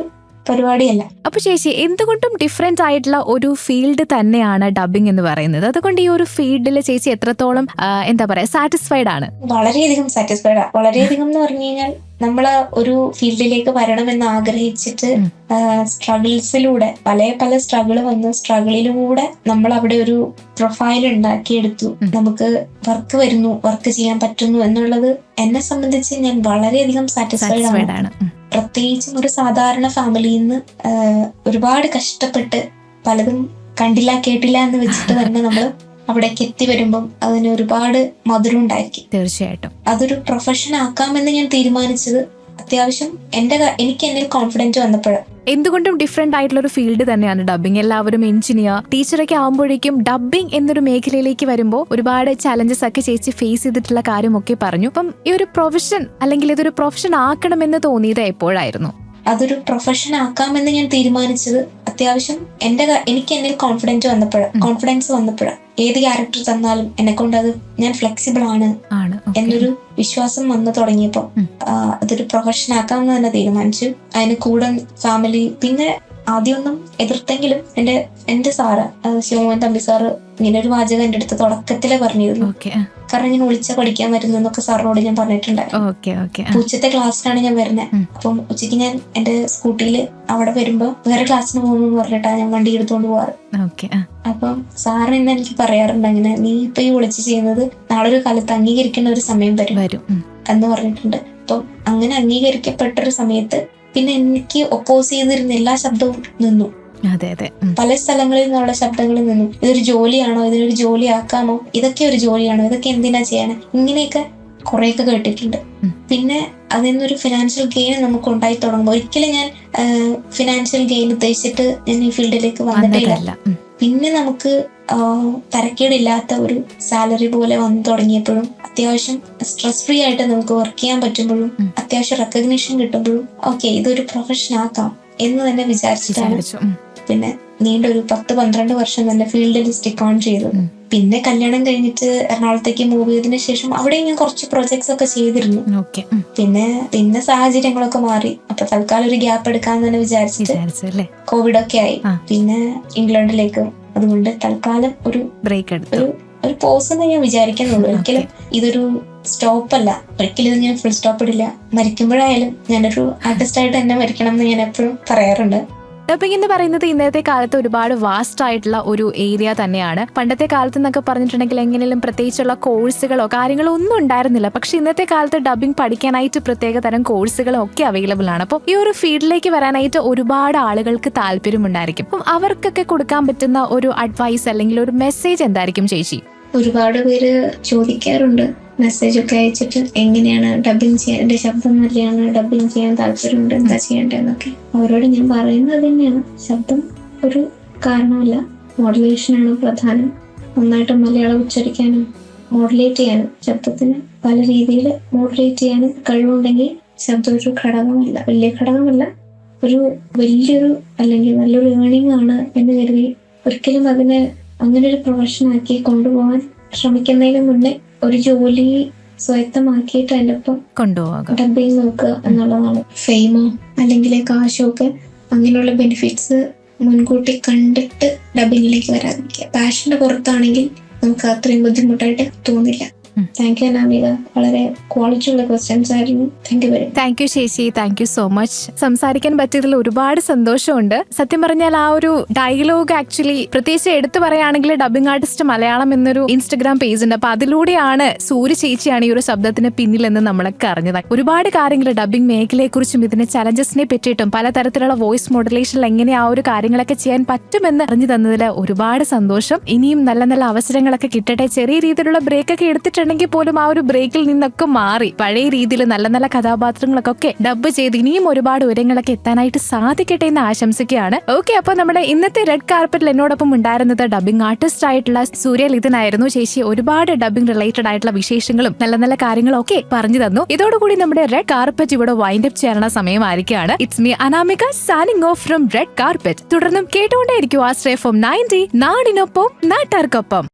പരിപാടിയല്ല. അപ്പൊ ചേച്ചി, എന്തുകൊണ്ടും ഡിഫറെന്റ് ആയിട്ടുള്ള ഒരു ഫീൽഡ് തന്നെയാണ് ഡബിങ് എന്ന് പറയുന്നത്. അതുകൊണ്ട് ഈ ഒരു ഫീൽഡിൽ ചേച്ചി എത്രത്തോളം എന്താ പറയാ സാറ്റിസ്ഫൈഡ് ആണ്? വളരെയധികം സാറ്റിസ്ഫൈഡ് ആണ്. വളരെയധികം എന്ന് പറഞ്ഞു കഴിഞ്ഞാൽ നമ്മള് ഒരു ഫീൽഡിലേക്ക് വരണമെന്ന് ആഗ്രഹിച്ചിട്ട് സ്ട്രഗിൾസിലൂടെ പല സ്ട്രഗിൾ വന്ന് സ്ട്രഗിളിലൂടെ നമ്മൾ അവിടെ ഒരു പ്രൊഫൈൽ ഉണ്ടാക്കിയെടുത്തു. നമുക്ക് വർക്ക് ചെയ്യാൻ പറ്റുന്നു എന്നുള്ളത് എന്നെ സംബന്ധിച്ച് ഞാൻ വളരെയധികം സാറ്റിസ്ഫൈഡ് ആണ്. പ്രത്യേകിച്ചും ഒരു സാധാരണ ഫാമിലിയിൽ നിന്ന് ഒരുപാട് കഷ്ടപ്പെട്ട് പലതും കണ്ടില്ല കേട്ടില്ല എന്ന് വെച്ചിട്ട് തന്നെ നമ്മൾ അവിടേക്ക് എത്തി വരുമ്പം അതിന് ഒരുപാട് മധുരം ഉണ്ടായിരിക്കും. തീർച്ചയായിട്ടും അതൊരു പ്രൊഫഷൻ ആക്കാമെന്ന് ഞാൻ തീരുമാനിച്ചത് അത്യാവശ്യം എനിക്ക് എന്നിൽ കോൺഫിഡൻസ് വന്നപ്പോഴാണ്. എന്തുകൊണ്ടും ഡിഫറെന്റ് ആയിട്ടുള്ള ഒരു ഫീൽഡ് തന്നെയാണ് ഡബിങ്. എല്ലാവരും എഞ്ചിനീയർ, ടീച്ചറൊക്കെ ആകുമ്പോഴേക്കും ഡബിങ് എന്നൊരു മേഖലയിലേക്ക് വരുമ്പോൾ ഒരുപാട് ചലഞ്ചസ് ഒക്കെ ചേച്ചി ഫേസ് ചെയ്തിട്ടുള്ള കാര്യമൊക്കെ പറഞ്ഞു. അപ്പം ഈ ഒരു പ്രൊഫഷൻ അല്ലെങ്കിൽ ഇതൊരു പ്രൊഫഷൻ ആക്കണമെന്ന് തോന്നിയത് എപ്പോഴായിരുന്നു? അതൊരു പ്രൊഫഷൻ ആക്കാമെന്ന് ഞാൻ തീരുമാനിച്ചത് അത്യാവശ്യം എനിക്ക് എന്നിൽ കോൺഫിഡൻസ് വന്നപ്പോഴാണ്. ഏത് ക്യാരക്ടർ തന്നാലും എന്നെ കൊണ്ട് അത് ഞാൻ ഫ്ലെക്സിബിൾ ആണ് എന്നൊരു വിശ്വാസം വന്നു തുടങ്ങിയപ്പോ അതൊരു പ്രൊഫഷൻ ആക്കാമെന്ന് തന്നെ തീരുമാനിച്ചു. അതിന് കൂടെ ഫാമിലി പിന്നെ ആദ്യമൊന്നും എതിർത്തെങ്കിലും എന്റെ സാറ് ശിവമോഹൻ തമ്പി സാറ് ഇങ്ങനെ ഒരു വാചകം എന്റെ അടുത്ത് തുടക്കത്തിലെ പറഞ്ഞിരുന്നു. കാരണം ഞാൻ ഒളിച്ച പഠിക്കാൻ വരുന്നു എന്നൊക്കെ സാറിനോട് ഞാൻ പറഞ്ഞിട്ടുണ്ടായിരുന്നു. ഉച്ചത്തെ ക്ലാസ്സിലാണ് ഞാൻ വരുന്നത്. അപ്പം ഉച്ചയ്ക്ക് ഞാൻ എന്റെ സ്കൂട്ടിയിൽ അവിടെ വരുമ്പോ വേറെ ക്ലാസ്സിന് പോകുന്നു പറഞ്ഞിട്ടാണ് ഞാൻ വണ്ടി എടുത്തുകൊണ്ട് പോവാറ്. അപ്പം സാറ് ഇന്ന് എനിക്ക് പറയാറുണ്ട്, അങ്ങനെ നീ ഇപ്പൊ ഈ ഒളിച്ച് ചെയ്യുന്നത് നാളെ ഒരു കാലത്ത് അംഗീകരിക്കേണ്ട ഒരു സമയം വരും എന്ന് പറഞ്ഞിട്ടുണ്ട്. അപ്പം അങ്ങനെ അംഗീകരിക്കപ്പെട്ടൊരു സമയത്ത് പിന്നെ എനിക്ക് ഒപ്പോസ് ചെയ്തിരുന്ന എല്ലാ ശബ്ദവും നിന്നു. പല സ്ഥലങ്ങളിൽ നിന്നുള്ള ശബ്ദങ്ങൾ നിന്നു. ഇതൊരു ജോലിയാണോ, ഇതിനൊരു ജോലി ആക്കാമോ, ഇതൊക്കെ ഒരു ജോലിയാണോ, ഇതൊക്കെ എന്തിനാ ചെയ്യണേ, ഇങ്ങനെയൊക്കെ കുറെയൊക്കെ കേട്ടിട്ടുണ്ട്. പിന്നെ അതിൽ നിന്നൊരു ഫിനാൻഷ്യൽ ഗെയിൻ നമുക്ക് ഉണ്ടായി തുടങ്ങുമ്പോൾ ഒരിക്കലും ഞാൻ ഫിനാൻഷ്യൽ ഗെയിൻ ഉദ്ദേശിച്ചിട്ട് ഞാൻ ഈ ഫീൽഡിലേക്ക് വന്നിട്ടില്ല. പിന്നെ നമുക്ക് തരക്കേടില്ലാത്ത ഒരു സാലറി പോലെ വന്നു തുടങ്ങിയപ്പോഴും അത്യാവശ്യം സ്ട്രെസ് ഫ്രീ ആയിട്ട് നമുക്ക് വർക്ക് ചെയ്യാൻ പറ്റുമ്പോഴും അത്യാവശ്യം റെക്കഗ്നീഷൻ കിട്ടുമ്പോഴും ഓക്കെ ഇതൊരു പ്രൊഫഷൻ ആക്കാം എന്ന് തന്നെ വിചാരിച്ചിട്ടാണ് പിന്നെ നീണ്ട ഒരു 10-12 വർഷം തന്നെ ഫീൽഡിൽ സ്റ്റിക്ക് ഓൺ ചെയ്തത്. പിന്നെ കല്യാണം കഴിഞ്ഞിട്ട് എറണാകുളത്തേക്ക് മൂവ് ചെയ്തതിനു ശേഷം അവിടെ ഞാൻ കുറച്ച് പ്രൊജക്ട്സ് ഒക്കെ ചെയ്തിരുന്നു. പിന്നെ സാഹചര്യങ്ങളൊക്കെ മാറി. അപ്പൊ തൽക്കാലം ഒരു ഗ്യാപ്പ് എടുക്കാന്ന് തന്നെ വിചാരിച്ചിട്ട് കോവിഡ് ഒക്കെ ആയി. പിന്നെ ഇംഗ്ലണ്ടിലേക്ക്, അതുകൊണ്ട് തൽക്കാലം ഒരു ബ്രേക്ക് എടുത്തു. ഒരു പോസ് എന്ന് ഞാൻ വിചാരിക്കുന്നുള്ളൂ. ഒരിക്കലും ഇതൊരു സ്റ്റോപ്പ് അല്ല. ഒരിക്കലും ഇത് ഞാൻ ഫുൾ സ്റ്റോപ്പ് ഇടില്ല. മരിക്കുമ്പോഴായാലും ഞാനൊരു ആർട്ടിസ്റ്റായിട്ട് തന്നെ മരിക്കണം എന്ന് ഞാൻ എപ്പോഴും പറയാറുണ്ട്. ഡബിംഗ് എന്ന് പറയുന്നത് ഇന്നത്തെ കാലത്ത് ഒരുപാട് വാസ്റ്റ് ആയിട്ടുള്ള ഒരു ഏരിയ തന്നെയാണ്. പണ്ടത്തെ കാലത്ത് എന്നൊക്കെ പറഞ്ഞിട്ടുണ്ടെങ്കിൽ എങ്ങനെയും പ്രത്യേകിച്ചുള്ള കോഴ്സുകളോ കാര്യങ്ങളോ ഒന്നും ഉണ്ടായിരുന്നില്ല. പക്ഷെ ഇന്നത്തെ കാലത്ത് ഡബിംഗ് പഠിക്കാനായിട്ട് പ്രത്യേക തരം കോഴ്സുകളും ഒക്കെ അവൈലബിൾ ആണ്. അപ്പോൾ ഈ ഒരു ഫീൽഡിലേക്ക് വരാനായിട്ട് ഒരുപാട് ആളുകൾക്ക് താല്പര്യമുണ്ടായിരിക്കും. അപ്പം അവർക്കൊക്കെ കൊടുക്കാൻ പറ്റുന്ന ഒരു അഡ്വൈസ് അല്ലെങ്കിൽ ഒരു മെസ്സേജ് എന്തായിരിക്കും ചേച്ചി? ഒരുപാട് പേര് ചോദിക്കാറുണ്ട്, മെസ്സേജ് ഒക്കെ അയച്ചിട്ട് എങ്ങനെയാണ് ഡബിങ് ചെയ്യാൻ, എന്റെ ശബ്ദം നല്ലതാണ്, ഡബിങ് ചെയ്യാൻ താല്പര്യമുണ്ട്, എന്താ ചെയ്യേണ്ടതെന്നൊക്കെ. അവരോട് ഞാൻ പറയുന്നത് തന്നെയാണ്, ശബ്ദം ഒരു കാരണമല്ല, മോഡുലേഷനാണ് പ്രധാനം. നന്നായിട്ട് മലയാളം ഉച്ചരിക്കാനും മോഡുലേറ്റ് ചെയ്യാനും ശബ്ദത്തിന് പല രീതിയിൽ മോഡുലേറ്റ് ചെയ്യാനും കഴിവുണ്ടെങ്കിൽ ശബ്ദം ഒരു ഘടകമല്ല, വലിയ ഘടകമല്ല, ഒരു വലിയൊരു അല്ലെങ്കിൽ നല്ലൊരു ഏണിംഗ് ആണ് എന്ന് കരുതി ഒരിക്കലും അതിനെ അങ്ങനെ ഒരു പ്രൊഫഷനാക്കി കൊണ്ടുപോകാൻ ശ്രമിക്കുന്നതിന് മുന്നേ ഒരു ജോലി സ്വായത്തമാക്കിയിട്ട് അതിൻ്റെ ഒപ്പം കൊണ്ടുപോകുക. ഡബിങ് നോക്കുക എന്നുള്ളതാണ്. ഫെയിമോ അല്ലെങ്കിൽ കാശോ ഒക്കെ അങ്ങനെയുള്ള ബെനിഫിറ്റ്സ് മുൻകൂട്ടി കണ്ടിട്ട് ഡബിങ്ങിലേക്ക് വരാതിരിക്കുക. പാഷന്റെ പുറത്താണെങ്കിൽ നമുക്ക് അത്രയും ബുദ്ധിമുട്ടായിട്ട് തോന്നില്ല. താങ്ക് യു അനാമിക, വളരെ ക്വാളിറ്റി ഉള്ള ക്വസ്റ്റ്യൻസ് ആയിരുന്നു. Thank you very much. Thank you ചേച്ചി, താങ്ക് യു സോ മച്ച്. സംസാരിക്കാൻ പറ്റിയതിൽ ഒരുപാട് സന്തോഷമുണ്ട്. സത്യം പറഞ്ഞാൽ ആ ഒരു ഡയലോഗ് ആക്ച്വലി പ്രത്യേകിച്ച് എടുത്തു പറയുകയാണെങ്കിൽ ഡബിംഗ് ആർട്ടിസ്റ്റ് മലയാളം എന്നൊരു ഇൻസ്റ്റഗ്രാം പേജ് ഉണ്ട്. അപ്പൊ അതിലൂടെയാണ് സൂര്യ ചേച്ചിയാണ് ഈ ഒരു ശബ്ദത്തിന് പിന്നിലെന്ന് നമ്മളൊക്കെ അറിഞ്ഞത്. ഒരുപാട് കാര്യങ്ങൾ ഡബിംഗ് മേഖലയെ കുറിച്ചും ഇതിന്റെ ചലഞ്ചസിനെ പറ്റിയിട്ടും പലതരത്തിലുള്ള വോയിസ് മോഡുലേഷനിൽ എങ്ങനെ ആ ഒരു കാര്യങ്ങളൊക്കെ ചെയ്യാൻ പറ്റുമെന്ന് അറിഞ്ഞു തന്നതിൽ ഒരുപാട് സന്തോഷം. ഇനിയും നല്ല നല്ല അവസരങ്ങളൊക്കെ കിട്ടട്ടെ. ചെറിയ രീതിയിലുള്ള ബ്രേക്ക് ഒക്കെ എടുത്തിട്ടുണ്ടെങ്കിൽ പോലും ആ ഒരു ബ്രേക്കിൽ നിന്നൊക്കെ മാറി പഴയ രീതിയിൽ നല്ല നല്ല കഥാപാത്രങ്ങളൊക്കെ ഡബ് ചെയ്ത് ഇനിയും ഒരുപാട് ഉയരങ്ങളൊക്കെ എത്താനായിട്ട് സാധിക്കട്ടെ എന്ന് ആശംസിക്കുകയാണ്. ഓക്കെ, അപ്പൊ നമ്മുടെ ഇന്നത്തെ റെഡ് കാർപ്പറ്റിൽ എന്നോടൊപ്പം ഉണ്ടായിരുന്നത് ഡബിംഗ് ആർട്ടിസ്റ്റ് ആയിട്ടുള്ള സൂര്യ ലിതനായിരുന്നു. ചേച്ചി ഒരുപാട് ഡബിംഗ് റിലേറ്റഡ് ആയിട്ടുള്ള വിശേഷങ്ങളും നല്ല നല്ല കാര്യങ്ങളും ഒക്കെ പറഞ്ഞു തന്നു. ഇതോടുകൂടി നമ്മുടെ റെഡ് കാർപ്പറ്റ് ഇവിടെ വൈൻഡ് അപ്പ് ചെയ്യാനുള്ള സമയമായിരിക്കുകയാണ്. It's me Anamika signing off from red carpet. തുടർന്നും കേട്ടുകൊണ്ടേയിരിക്കും ആശ്രയ FM 90 നാടിനൊപ്പം നാട്ടാർക്കൊപ്പം.